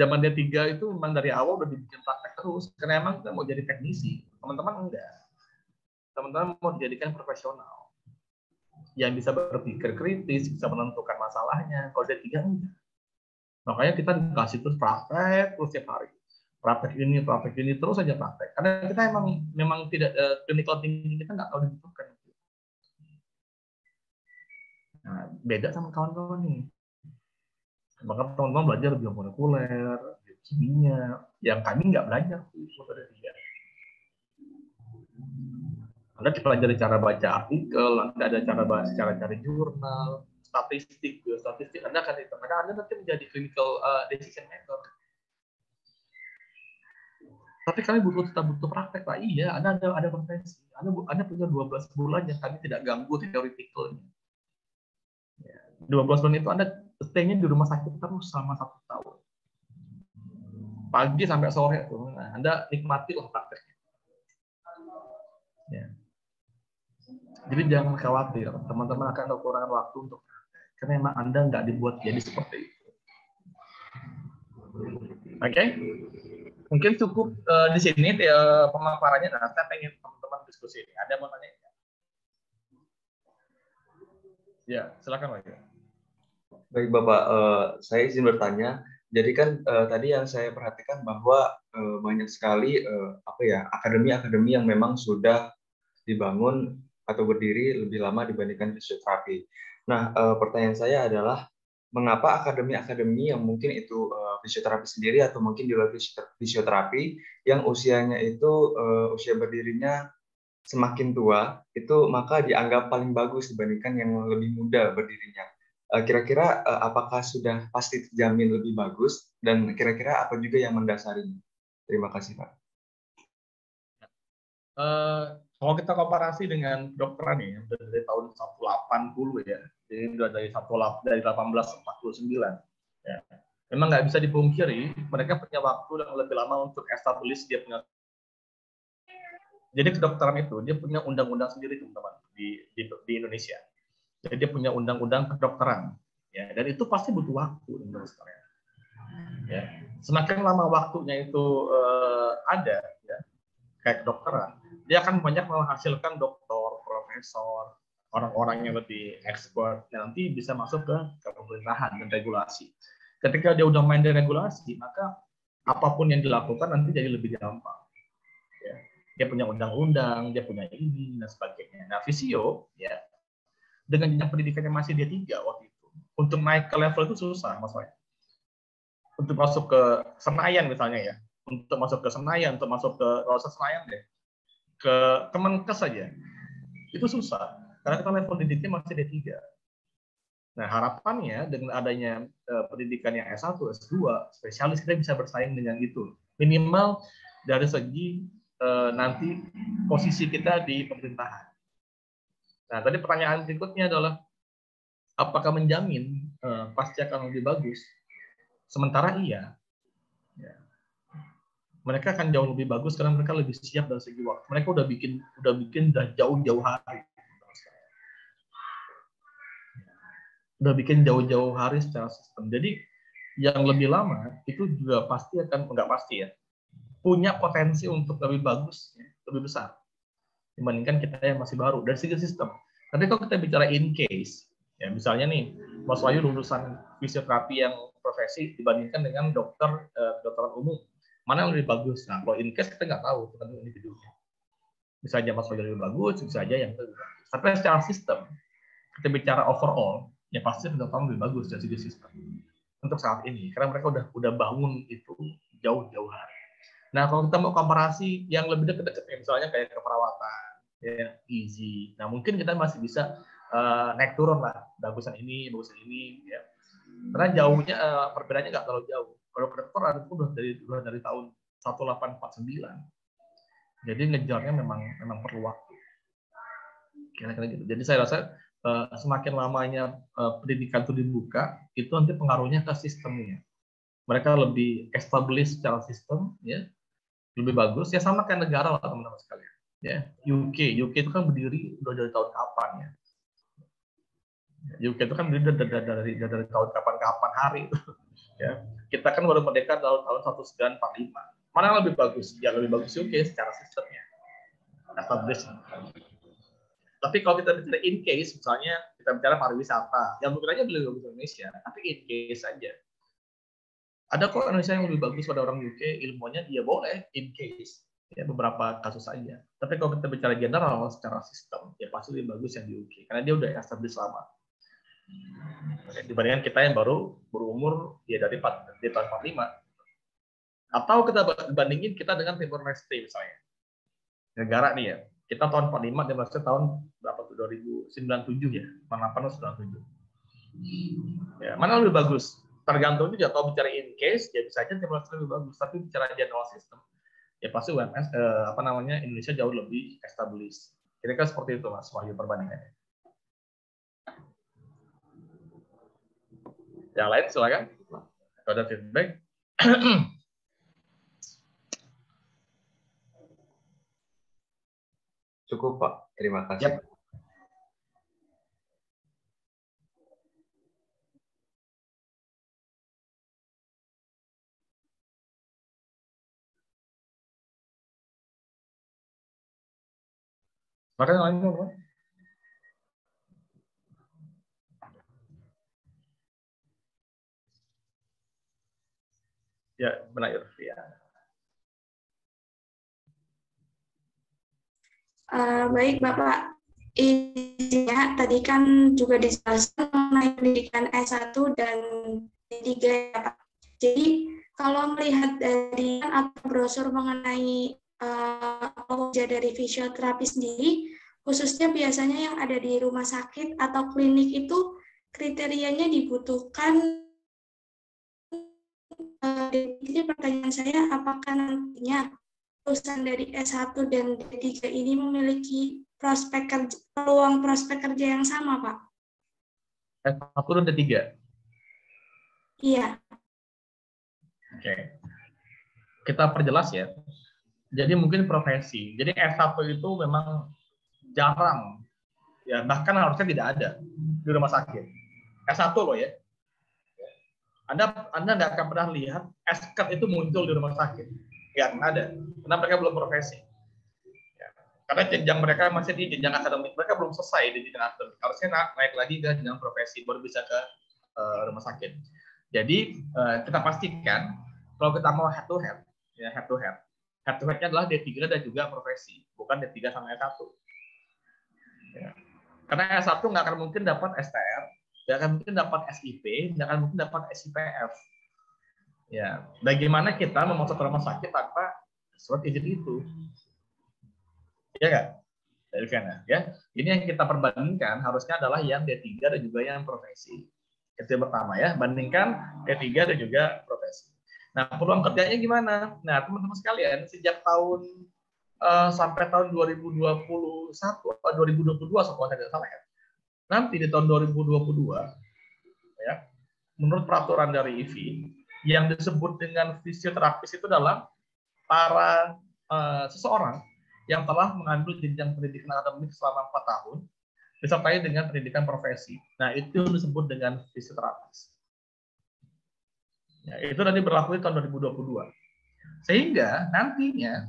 Zaman D3 itu memang dari awal udah dibikin praktek terus, karena emang kita mau jadi teknisi. Teman-teman enggak. Teman-teman mau dijadikan profesional yang bisa berpikir kritis, bisa menentukan masalahnya. Kalau D3 enggak. Makanya kita dikasih terus praktek terus tiap hari. Praktek ini terus saja praktek. Karena kita memang tidak clinical thinking kita nggak tahu dibutuhkan. Nah, beda sama kawan-kawan nih. Maka teman-teman belajar biomolekuler, kimia, yang kami nggak belajar. Anda dipelajari cara baca artikel, Anda ada cara cari jurnal, statistik, biostatistik. Anda akan itu. Karena Anda nanti menjadi clinical decision maker. Tapi kami tetap butuh praktek, Pak. Iya, Anda ada profesi. Anda punya 12 bulan yang kami tidak ganggu teoretikalnya. 12 bulan itu Anda stay-nya di rumah sakit terus selama 1 tahun. Pagi sampai sore. Nah, Anda nikmatilah prakteknya. Ya. Jadi jangan khawatir, teman-teman akan kekurangan waktu untuk praktek. Karena memang Anda nggak dibuat jadi seperti itu. Oke? Mungkin cukup di sini pemaparannya. Nah, saya pengen teman-teman diskusi ini. Ada mau tanya? Ya, silakan Pak. Baik Bapak, saya izin bertanya. Jadi kan tadi yang saya perhatikan bahwa banyak sekali akademi-akademi yang memang sudah dibangun atau berdiri lebih lama dibandingkan fisioterapi. Nah, pertanyaan saya adalah mengapa akademi-akademi yang mungkin itu fisioterapi sendiri atau mungkin di luar fisioterapi yang usianya itu usia berdirinya semakin tua itu maka dianggap paling bagus dibandingkan yang lebih muda berdirinya. Kira-kira apakah sudah pasti terjamin lebih bagus dan kira-kira apa juga yang mendasarinya? Terima kasih Pak. Kalau kita komparasi dengan kedokteran ya, dari tahun 180 ya, jadi udah dari 1849 ya. Memang nggak bisa dipungkiri, mereka punya waktu yang lebih lama untuk establish dia punya. Jadi kedokteran itu dia punya undang-undang sendiri teman-teman di Indonesia. Jadi dia punya undang-undang kedokteran, ya, dan itu pasti butuh waktu menurut saya. Ya, semakin lama waktunya itu ada, ya, kayak kedokteran, dia akan banyak menghasilkan doktor, profesor, orang-orang yang lebih expert, yang nanti bisa masuk ke pemerintahan dan regulasi. Ketika dia udah main di regulasi, maka apapun yang dilakukan nanti jadi lebih gampang. Ya. Dia punya undang-undang, dia punya ini dan sebagainya. Nah, fisio, ya, dengan jenjang pendidikannya masih D3 waktu itu, untuk naik ke level itu susah, maksudnya. Untuk masuk ke Senayan misalnya ya, untuk masuk ke Senayan, untuk masuk ke Senayan deh, ke Kemenkes saja, itu susah, karena kita level didiknya masih D3. Nah, harapannya dengan adanya pendidikan yang S1, S2, spesialis, kita bisa bersaing dengan itu. Minimal dari segi nanti posisi kita di pemerintahan. Nah, tadi pertanyaan berikutnya adalah, apakah menjamin pasti akan lebih bagus? Sementara iya. Ya. mereka akan jauh lebih bagus karena mereka lebih siap dari segi waktu. Mereka udah bikin jauh-jauh hari. Udah bikin jauh-jauh hari secara sistem. Jadi yang lebih lama itu juga pasti akan, nggak pasti ya, punya potensi untuk lebih bagus, ya, lebih besar dibandingkan kita yang masih baru dari segi sistem. Tapi kalau kita bicara in case, ya misalnya nih, Mas Wahyu lulusan fisioterapi yang profesi dibandingkan dengan dokteran umum, mana yang lebih bagus? Nah, kalau in case kita nggak tahu, tergantung individunya. Bisa aja Mas Wahyu lebih bagus, bisa aja yang lebih bagus. Tapi secara sistem, kita bicara overall, ya pasti kedokteran lebih bagus dari segi sistem untuk saat ini, karena mereka udah bangun itu jauh-jauh hari. Nah, kalau kita mau komparasi yang lebih dekat-dekat, misalnya kayak keperawatan, ya, easy. Nah, mungkin kita masih bisa naik turun lah, bagusan ini, ya. Karena jauhnya perbedaannya nggak terlalu jauh. Kalau kedokteran itu udah dari tahun 1849. Jadi ngejarnya memang perlu waktu. Kira-kira gitu. Jadi saya rasa semakin lamanya pendidikan itu dibuka, itu nanti pengaruhnya ke sistemnya. Mereka lebih establish secara sistem, ya, lebih bagus. Ya sama kayak negara lah teman-teman sekalian. Ya, UK itu kan berdiri udah dari tahun kapan ya? UK itu kan berdiri dari tahun kapan hari. Ya, kita kan baru merdeka tahun 1945. Mana yang lebih bagus? Ya lebih bagus UK secara sistemnya, establish. Tapi kalau kita bicara in case, misalnya kita bicara pariwisata, yang mungkin aja lebih bagus Indonesia, tapi in case aja. Ada kok Indonesia yang lebih bagus pada orang UK, ilmunya dia boleh in case, ya beberapa kasus aja. Tapi kalau kita bicara general secara sistem, ya pasti lebih bagus yang di UK, karena dia udah established lama. Dibandingkan kita yang baru berumur ya dari tahun 45. Atau kita bandingin kita dengan Timor Leste misalnya, negara nih ya. Kita tahun 45, dia masih tahun berapa tuh? 2097 ya, 98 atau 97. Ya, mana lebih bagus? Tergantung juga. Kalau bicara in case, ya bisa aja Timor Leste lebih bagus. Tapi bicara general system, ya pasti UMS Indonesia jauh lebih established. Kira-kira seperti itu Mas Wahyu perbandingannya. Yang lain silakan. Kalau ada feedback. Cukup Pak, terima kasih. Yep. Maka yang lain apa? Ya, benar ya. Baik Bapak, intinya tadi kan juga dijelaskan mengenai pendidikan S1 dan D3 ya Pak. Jadi kalau melihat dari atau brosur mengenai kerja dari fisioterapi sendiri, khususnya biasanya yang ada di rumah sakit atau klinik itu kriterianya dibutuhkan. Jadi pertanyaan saya, apakah nantinya lulusan dari S1 dan D3 ini memiliki peluang prospek kerja yang sama, Pak? S1 dan D3? Iya. Oke. Kita perjelas ya. Jadi mungkin profesi. Jadi S1 itu memang jarang. Ya, bahkan harusnya tidak ada di rumah sakit. S1 loh ya. Anda nggak akan pernah lihat S-Cut itu muncul di rumah sakit. Ya, nggak ada. Karena mereka belum profesi. Ya. Karena jenjang mereka masih di jenjang akademik. Mereka belum selesai di jenjang akademik. Harusnya naik lagi ke jenjang profesi, baru bisa ke rumah sakit. Jadi, kita pastikan, kalau kita mau head to head, ya head to head-nya adalah D3 dan juga profesi, bukan D3 sama S1. Ya. Karena S1 nggak akan mungkin dapat STR, nggak akan mungkin dapat SIP, nggak akan mungkin dapat SIPF. Ya, bagaimana kita mau masuk ke rumah sakit tanpa surat izin itu? Ya nggak? Dari Viana, ya. Ini yang kita perbandingkan harusnya adalah yang D3 dan juga yang profesi. Itu yang pertama ya, bandingkan D3 dan juga profesi. Nah, peluang kerjanya gimana? Nah, teman-teman sekalian, sejak tahun sampai tahun 2021 atau 2022 kalau saya tidak salah ya. Nanti di tahun 2022 ya, menurut peraturan dari IFI yang disebut dengan fisioterapis itu adalah para seseorang yang telah mengambil jenjang pendidikan akademik selama 4 tahun disertai dengan pendidikan profesi. Nah, itu disebut dengan fisioterapis. Ya, itu nanti berlaku di tahun 2022. Sehingga nantinya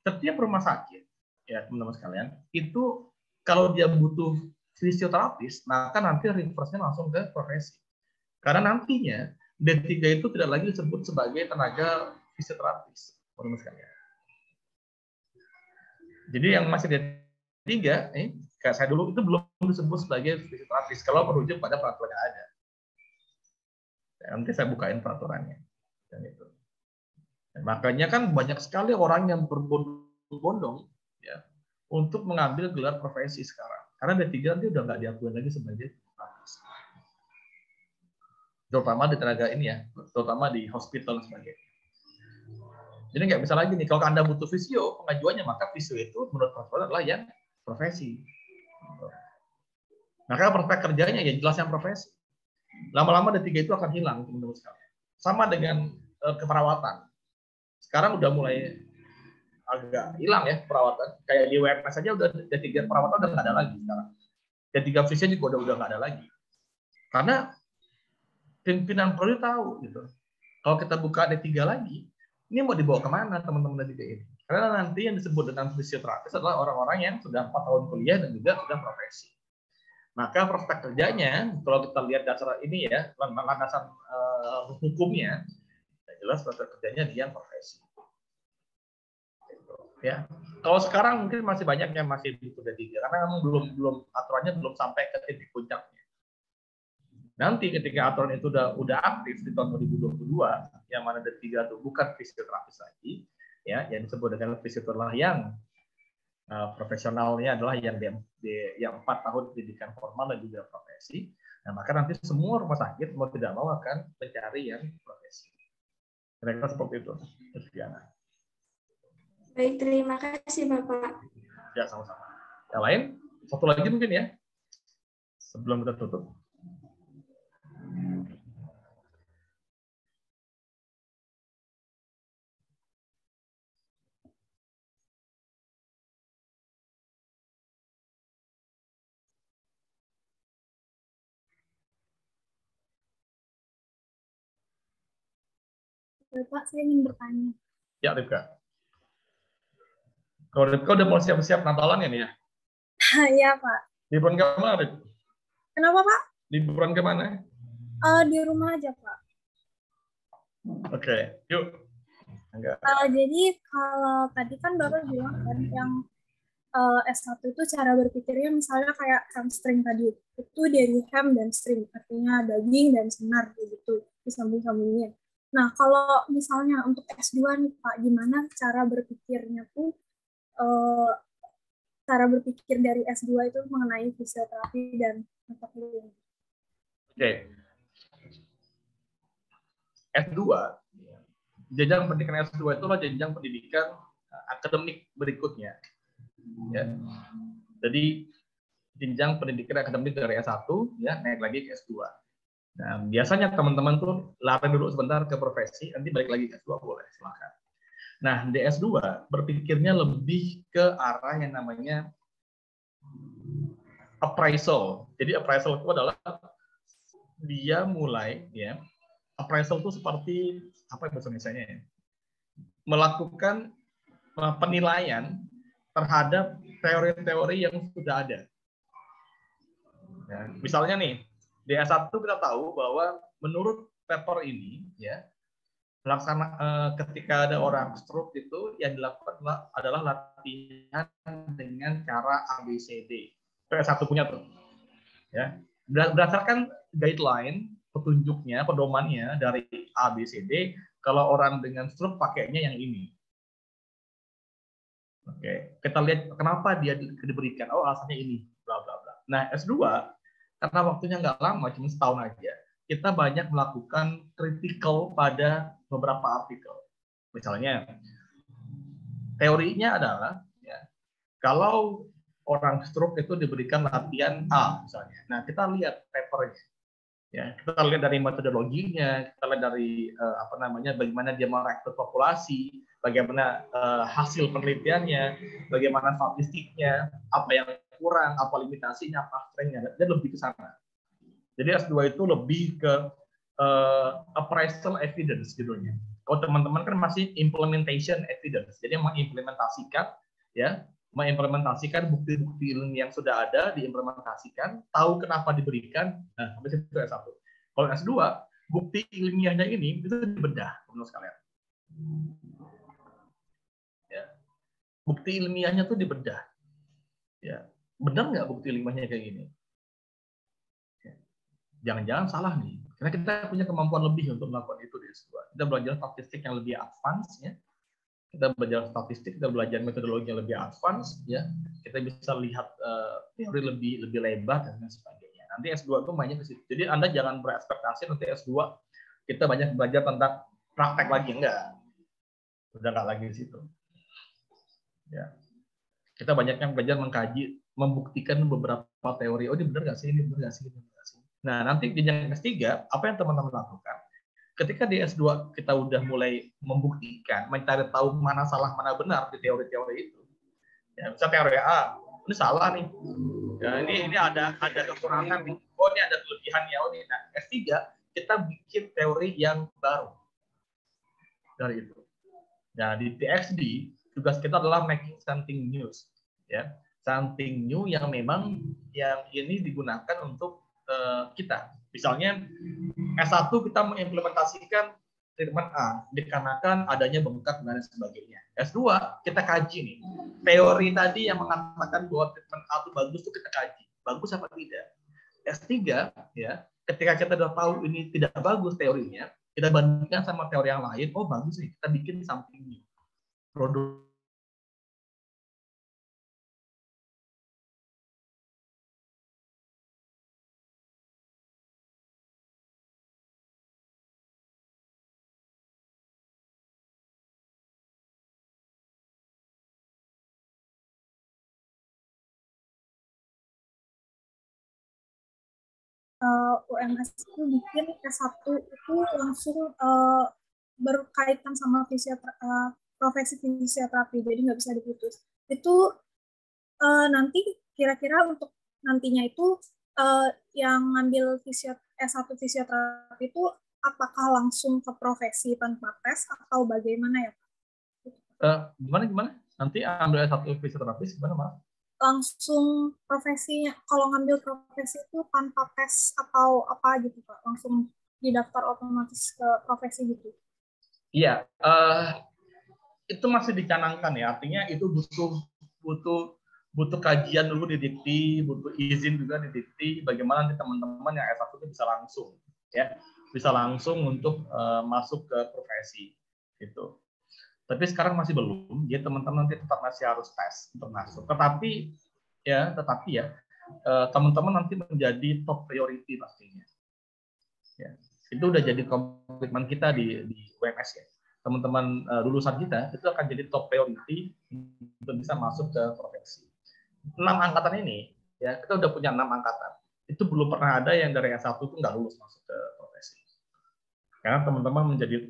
setiap rumah sakit, ya teman-teman sekalian, itu kalau dia butuh fisioterapis, maka nanti reverse-nya langsung ke profesi. Karena nantinya D3 itu tidak lagi disebut sebagai tenaga fisioterapis, teman-teman sekalian. Jadi yang masih D3, kayak saya dulu itu belum disebut sebagai fisioterapis kalau merujuk pada peraturan yang ada. Nanti saya bukain peraturannya. Dan itu. Dan makanya kan banyak sekali orang yang berbondong-bondong ya, untuk mengambil gelar profesi sekarang. Karena D3 nanti udah nggak diakui lagi sebagai fisioterapis. Terutama di tenaga ini ya, terutama di hospital dan sebagainya. Jadi nggak bisa lagi nih, kalau Anda butuh fisio, pengajuannya maka fisio itu menurut peraturan adalah yang profesi. Maka prospek kerjanya ya jelas yang profesi. Lama-lama D3 itu akan hilang, teman-teman sekalian. Sama dengan keperawatan. Sekarang udah mulai agak hilang ya perawatan. Kayak di WMS saja udah D3 perawatan udah nggak ada lagi sekarang. D3 fisio juga udah nggak ada lagi. Karena pimpinan Polri tahu gitu. Kalau kita buka D3 lagi, ini mau dibawa kemana teman-teman D3 ini? Karena nanti yang disebut dengan fisioterapis adalah orang-orang yang sudah 4 tahun kuliah dan juga sudah profesi. Maka prospek kerjanya, kalau kita lihat dasar ini ya, landasan hukumnya, jelas prospek kerjanya dia profesi. Ya, kalau sekarang mungkin masih banyak yang masih butuh D3 karena memang belum aturannya belum sampai ke titik puncaknya. Nanti ketika aturan itu udah aktif di tahun 2022, yang mana D3 itu bukan fisioterapis lagi, ya, yang disebut dengan fisioterapis yang profesionalnya adalah yang 4 tahun pendidikan formal dan juga profesi. Nah, maka nanti semua rumah sakit mau tidak mau akan mencari yang profesi. Kira-kira seperti itu, Diana. Baik, terima kasih Bapak. Ya, sama-sama. Yang lain, satu lagi mungkin ya, sebelum kita tutup. Bapak, saya ingin bertanya. Ya, Rifka. Kalau Rifka udah mau siap-siap Natalan ya nih ya? Iya, Pak. Liburan kemana, Rifka? Kenapa, Pak? Liburan kemana? Di rumah aja, Pak. Oke, yuk. Enggak. Jadi, kalau tadi kan Bapak bilang kan yang S1 itu cara berpikirnya misalnya kayak hamstring tadi. Itu dari ham dan string, artinya daging dan senar, gitu. Disambung-sambungnya. Nah, kalau misalnya untuk S2 nih, Pak, gimana cara berpikirnya tuh, cara berpikir dari S2 itu mengenai fisioterapi dan mata kuliah? Oke. S2, jenjang pendidikan S2 itu adalah jenjang pendidikan akademik berikutnya. Ya. Jadi jenjang pendidikan akademik dari S1 ya naik lagi ke S2. Nah, biasanya teman-teman tuh lari dulu sebentar ke profesi, nanti balik lagi ke S2 boleh, silakan. Nah, di S2 berpikirnya lebih ke arah yang namanya appraisal. Jadi appraisal itu adalah dia mulai ya, appraisal itu seperti apa bahasa Indonesianya ya? Melakukan penilaian terhadap teori-teori yang sudah ada. Ya, misalnya nih, di S1 kita tahu bahwa menurut paper ini ya ketika ada orang stroke itu yang dilakukan adalah latihan dengan cara ABCD. Itu S1 punya tuh. Ya. Berdasarkan guideline petunjuknya, pedomannya dari ABCD, kalau orang dengan stroke pakainya yang ini. Oke, kita lihat kenapa dia diberikan. Oh, alasannya ini, bla bla bla. Nah, S2 karena waktunya nggak lama, cuma setahun aja, kita banyak melakukan critical pada beberapa artikel. Misalnya, teorinya adalah, ya, kalau orang stroke itu diberikan latihan A, misalnya. Nah, kita lihat papernya. Ya, kita lihat dari metodologinya, kita lihat dari bagaimana dia merekrut populasi, bagaimana hasil penelitiannya, bagaimana statistiknya, apa yang kurang, apa limitasinya, apa strength-nya, dia lebih ke sana. Jadi S2 itu lebih ke appraisal evidence judulnya. Kalau teman-teman kan masih implementation evidence, jadi mengimplementasikan bukti-bukti ilmiah yang sudah ada, diimplementasikan, tahu kenapa diberikan. Nah, sampai situ S1. Kalau S2, bukti ilmiahnya ini itu dibedah, menurut sekalian. Ya. Bukti ilmiahnya tuh dibedah. Ya. Benar nggak bukti ilmiahnya kayak gini? Jangan-jangan salah nih, karena kita punya kemampuan lebih untuk melakukan itu di S2. Kita belajar statistik yang lebih advance, ya. Kita belajar statistik, kita belajar metodologi yang lebih advance, ya. Kita bisa lihat teori lebih lebar dan sebagainya. Nanti S2 itu mainnya ke situ. Jadi Anda jangan berekspektasi nanti S2 kita banyak belajar tentang praktek lagi, enggak. Udah enggak lagi di situ. Ya. Kita banyaknya belajar mengkaji, membuktikan beberapa teori. Oh, ini benar nggak sih? Ini benar nggak sih? Ini benar nggak sih? Nah, nanti di jenjang S3, apa yang teman-teman lakukan? Ketika di S2 kita udah mulai membuktikan, mencari tahu mana salah, mana benar di teori-teori itu. Ya, misalnya teori A, ini salah nih. Ya, ini ada kekurangan nih. Oh, ini ada kelebihannya. Oh, ini. Nah, S3 kita bikin teori yang baru dari itu. Nah, di TXD tugas kita adalah making something new, ya, something new yang memang yang ini digunakan untuk kita. Misalnya S1 kita mengimplementasikan treatment A dikarenakan adanya bengkak dan sebagainya. S2 kita kaji nih teori tadi yang mengatakan bahwa treatment A itu bagus itu kita kaji, bagus apa tidak. S3 ya, ketika kita sudah tahu ini tidak bagus teorinya, kita bandingkan sama teori yang lain, oh bagus nih, kita bikin something new. Produk UMS itu bikin S1 itu langsung berkaitan sama profesi fisioterapi, jadi nggak bisa diputus. Itu nanti kira-kira untuk nantinya itu yang ngambil S1 fisioterapi itu apakah langsung ke profesi tanpa tes atau bagaimana ya Pak? Gimana? Nanti ambil S1 fisioterapis gimana, Mas? Langsung profesinya, kalau ngambil profesi itu tanpa tes atau apa gitu Pak, langsung didaftar otomatis ke profesi gitu? Iya, itu masih dicanangkan ya, artinya itu butuh kajian dulu di Dikti, butuh izin juga di Dikti, bagaimana nanti teman-teman yang S1 itu bisa langsung, ya, bisa langsung untuk masuk ke profesi gitu. Tapi sekarang masih belum, jadi teman-teman nanti tetap masih harus tes untuk masuk. Tetapi ya teman-teman nanti menjadi top priority pastinya. Ya, itu udah jadi komitmen kita di UMS ya. Teman-teman lulusan kita itu akan jadi top priority untuk bisa masuk ke profesi. 6 angkatan ini, ya kita udah punya 6 angkatan. Itu belum pernah ada yang dari S1 itu nggak lulus masuk ke profesi. Karena teman-teman menjadi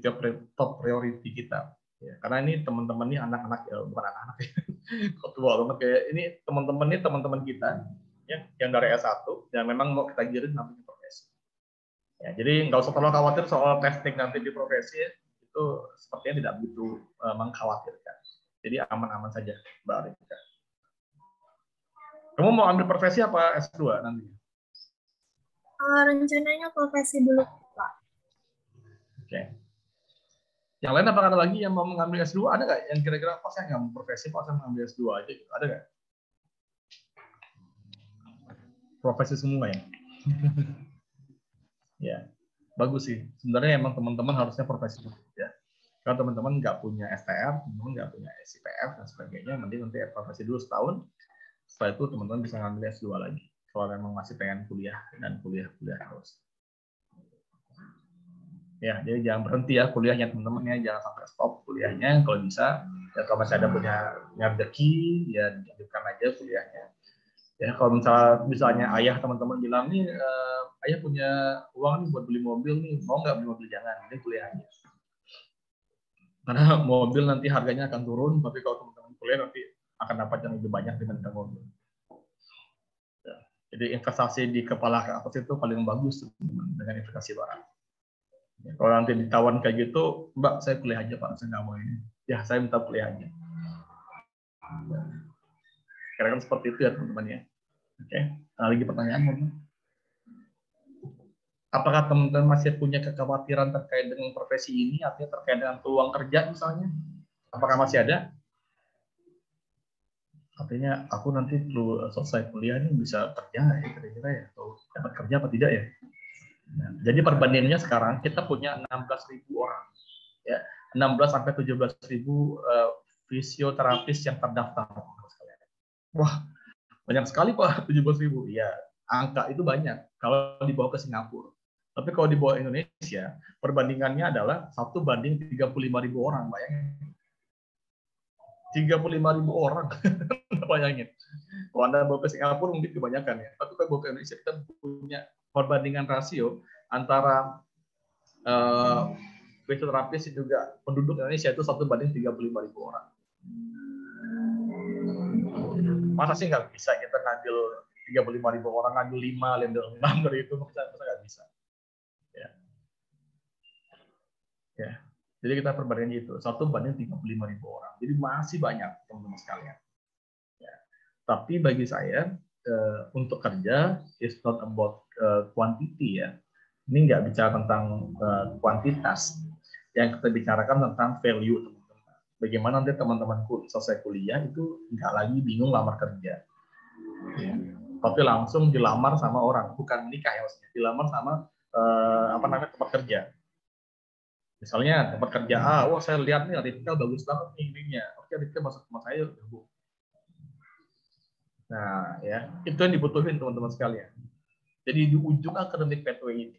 top priority kita. Ya, karena ini teman-teman ini anak-anak ya, bukan anak-anak ya. Tua banget kayak ini teman-teman kita ya yang dari S1 yang memang mau kita giring namanya profesi. Ya, jadi nggak usah terlalu khawatir soal testing nanti di profesi ya. Itu sepertinya tidak begitu mengkhawatirkan. Jadi aman-aman saja, Mbak Arifka. Kamu mau ambil profesi apa S2 nanti? Rencananya profesi dulu, Pak. Oke. Yang lain apakah ada lagi yang mau mengambil S2? Ada nggak yang kira-kira pas saya nggak mau profesi, pas saya mengambil S2 aja? Ada nggak? Profesi semua ya? Ya, bagus sih. Sebenarnya emang teman-teman harusnya profesi dulu ya. Kalau teman-teman nggak punya STR, teman-teman nggak punya SIPF dan sebagainya, mending nanti profesi dulu setahun. Setelah itu teman-teman bisa ngambil S2 lagi. Kalau memang masih pengen kuliah dan kuliah terus. Ya, jadi jangan berhenti ya kuliahnya teman-teman ya, jangan sampai stop kuliahnya. Kalau bisa, ya kalau masih ada punya rezeki, ya dilanjutkan aja kuliahnya. Ya, kalau misalnya ayah teman-teman bilang nih, ayah punya uang nih buat beli mobil nih, mau nggak beli mobil? Jangan, ini kuliah aja. Karena mobil nanti harganya akan turun, tapi kalau teman-teman kuliah nanti akan dapat yang lebih banyak dibandingkan mobil. Ya. Jadi investasi di kepala ke atas itu paling bagus dengan investasi barang. Ya, kalau nanti ditawan kayak gitu, Mbak, saya kuliah aja Pak, saya nggak mau ini. Ya, saya minta kuliah aja. Ya. Kira-kira seperti itu ya teman-teman ya. Oke, lagi pertanyaan mungkin. Apakah teman-teman masih punya kekhawatiran terkait dengan profesi ini, artinya terkait dengan peluang kerja misalnya? Apakah masih ada? Artinya aku nanti perlu selesai kuliah ini bisa kerja ya kira-kira ya, atau dapat kerja apa tidak ya? Nah, jadi perbandingannya sekarang kita punya 16.000 orang, ya 16 sampai 17.000 fisioterapis yang terdaftar. Wah, banyak sekali Pak, 17.000. Ya, angka itu banyak kalau dibawa ke Singapura. Tapi kalau dibawa Indonesia, perbandingannya adalah 1:35.000 orang, bayangin. 35.000 orang, bayangin. Kalau Anda bawa ke Singapura mungkin kebanyakan ya. Tapi kalau bawa ke Indonesia kita punya perbandingan rasio antara fisioterapis juga penduduk Indonesia itu 1:35.000 orang. Masa sih nggak bisa kita ngambil 35.000 orang, ngambil 5, ngambil 6 dari itu, masa nggak bisa. Ya. Ya. Jadi kita perbandingan itu 1:35.000 orang. Jadi masih banyak teman-teman sekalian. Ya. Tapi bagi saya untuk kerja is not about quantity ya. Ini nggak bicara tentang kuantitas. Yang kita bicarakan tentang value teman-teman. Bagaimana nanti teman-teman selesai kuliah itu nggak lagi bingung lamar kerja. Ya. Tapi langsung dilamar sama orang, bukan menikah ya maksudnya, dilamar sama tempat kerja. Misalnya tempat kerja A, wah saya lihat nih Ripka bagus banget nih ininya, oke Ripka masuk sama saya, gabung. Nah ya itu yang dibutuhin teman-teman sekalian. Jadi di ujung akademik pathway ini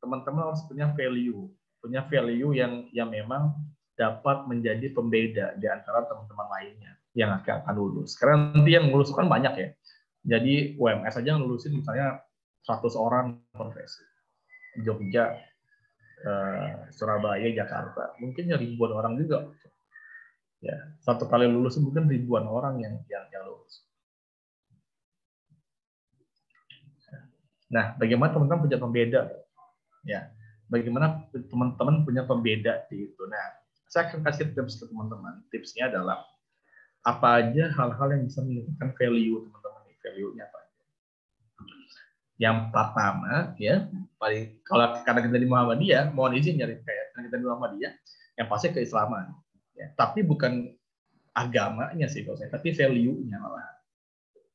teman-teman harus punya value yang memang dapat menjadi pembeda di antara teman-teman lainnya yang akan lulus. Karena nanti yang lulus kan banyak ya. Jadi UMS aja yang lulusin misalnya 100 orang profesi. Jogja, Surabaya, Jakarta, mungkin ya ribuan orang juga. Ya, satu kali lulus mungkin ribuan orang yang lulus. Nah, bagaimana teman-teman punya pembeda? Ya, bagaimana teman-teman punya pembeda di itu? Nah, saya akan kasih tips ke teman-teman. Tipsnya adalah apa aja hal-hal yang bisa meningkatkan value teman-teman. Value-nya apa? Yang pertama, ya, kalau karena kita di Muhammadiyah, mohon izin nyari kayak karena kita di Muhammadiyah, yang pasti keislaman. Ya, tapi bukan agamanya sih kalau saya, tapi value-nya malah.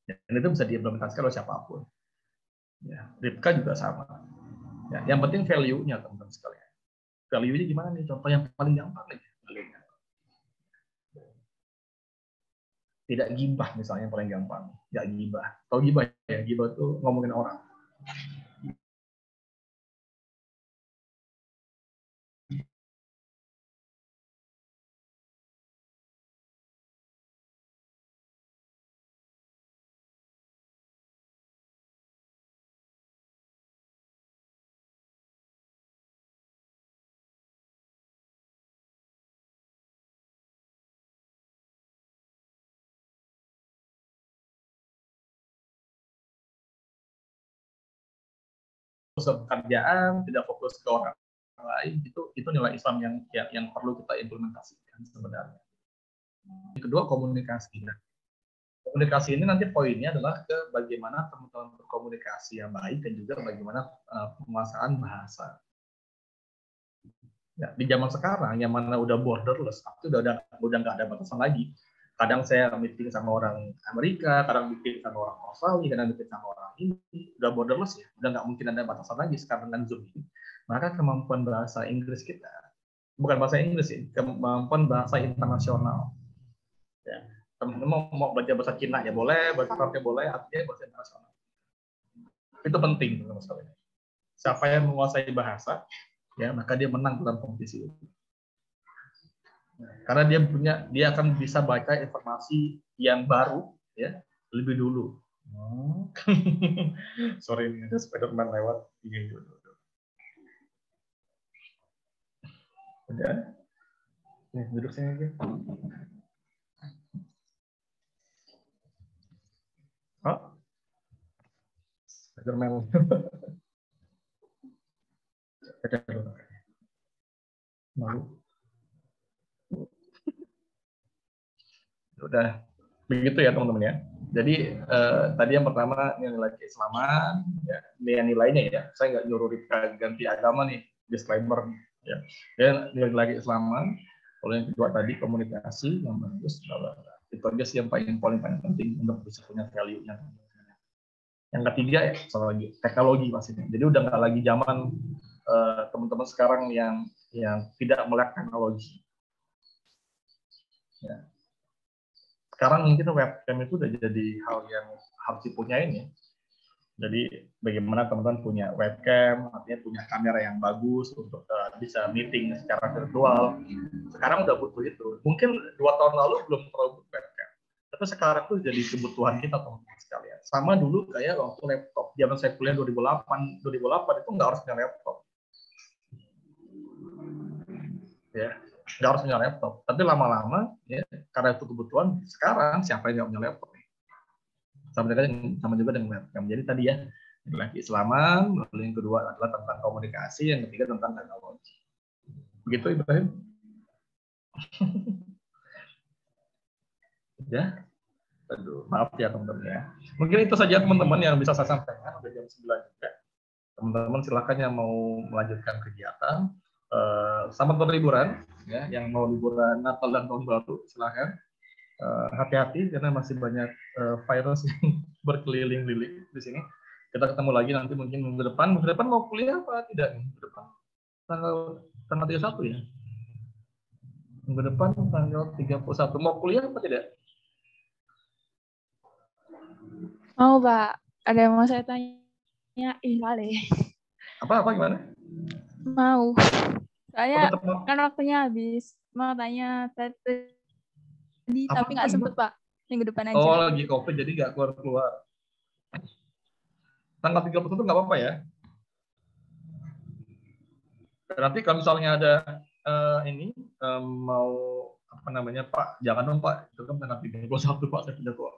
Dan itu bisa diimplementasikan oleh siapapun. Ya, Ripka juga sama. Ya, yang penting value-nya teman-teman sekalian. Value-nya gimana nih? Contoh yang paling gampang aja. Value-nya. Tidak gibah misalnya yang paling gampang. Tidak gibah. Tahu gibah ya? Gibah itu ngomongin orang. Pekerjaan, tidak fokus ke orang lain, itu nilai Islam yang perlu kita implementasikan sebenarnya. Yang kedua, komunikasi. Nah, komunikasi ini nanti poinnya adalah ke bagaimana teman-teman berkomunikasi yang baik dan juga bagaimana penguasaan bahasa. Ya, di zaman sekarang yang mana udah borderless, itu udah nggak ada batasan lagi. Kadang saya meeting sama orang Amerika, kadang meeting sama orang Australia, kadang meeting sama orang ini, udah borderless ya, udah nggak mungkin ada batasan lagi sekarang dengan Zoom ini. Maka kemampuan bahasa Inggris kita, bukan bahasa Inggris sih, kemampuan bahasa internasional. Ya, teman-teman mau belajar bahasa Cina ya boleh, bahasa Arabnya boleh, artinya bahasa internasional. Itu penting teman-teman sekalian. Siapa yang menguasai bahasa, ya maka dia menang dalam kompetisi itu. Karena dia akan bisa baca informasi yang baru ya lebih dulu Sorry, ini ada Spiderman lewat. Iya. Udah. Nih, duduk sini aja. Oh. Spiderman. Malu. Udah. Begitu ya teman-teman ya. Jadi tadi yang pertama nilai keislaman, ya, nilainya ya. Saya nggak nyuruh Rifka ganti agama nih, disclaimer ya. Dan nilai keislaman. Kalau yang kedua tadi komunikasi yang bagus, itu aja sih yang paling penting untuk bisa punya value-nya. Yang ketiga ya soal teknologi pastinya. Jadi udah nggak lagi zaman teman-teman sekarang yang tidak melek teknologi. Ya. Sekarang mungkin webcam itu udah jadi hal yang harus dipunyain ya. Jadi bagaimana teman-teman punya webcam, artinya punya kamera yang bagus untuk bisa meeting secara virtual. Sekarang udah butuh itu. Mungkin 2 tahun lalu belum terlalu butuh webcam. Tapi sekarang tuh jadi kebutuhan kita teman-teman sekalian. Sama dulu kayak waktu laptop. Zaman saya kuliah 2008 itu nggak harus punya laptop. Ya, nggak harus punya laptop. Tapi lama-lama ya karena itu kebutuhan. Sekarang siapa yang nggak punya laptop? Sama juga dengan webcam. Jadi tadi ya nilai keislaman, lalu yang kedua adalah tentang komunikasi, yang ketiga tentang teknologi. Begitu Ibrahim? Ya. Aduh, maaf ya teman-teman ya. Mungkin itu saja teman-teman yang bisa saya sampaikan. Udah jam 9 juga. Teman-teman silakan yang mau melanjutkan kegiatan. Selamat berliburan ya, yang mau liburan Natal dan Tahun Baru silakan. Hati-hati karena masih banyak virus yang berkeliling-liling di sini. Kita ketemu lagi nanti mungkin minggu depan. Minggu depan mau kuliah apa tidak? Minggu depan tanggal 31 ya. Minggu depan tanggal 31 mau kuliah apa tidak? Mau Pak. Ada yang mau saya tanya? Kali. Apa gimana? Mau. Saya kan waktunya habis. Mau tanya tadi tapi nggak sempet Pak. Minggu depan aja. Oh lagi COVID jadi nggak keluar. Tanggal 31 nggak apa-apa ya. Nanti kalau misalnya ada mau apa namanya Pak, jangan dong Pak, itu kan tanggal 31 Pak, saya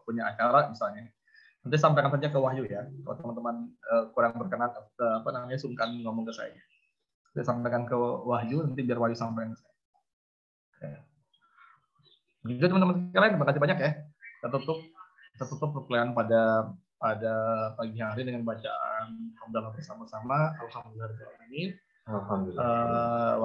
punya acara misalnya. Nanti sampaikan saja ke Wahyu ya, kalau teman-teman kurang berkenan apa namanya sungkan ngomong ke saya. Saya sampaikan ke Wahyu, nanti biar Wahyu sampaikan ke saya. Ya. Begitu teman-teman sekalian, terima kasih banyak ya. Kita tutup perkuliahan pada pagi hari dengan bacaan hamdalah bersama-sama. Alhamdulillah. Alhamdulillah.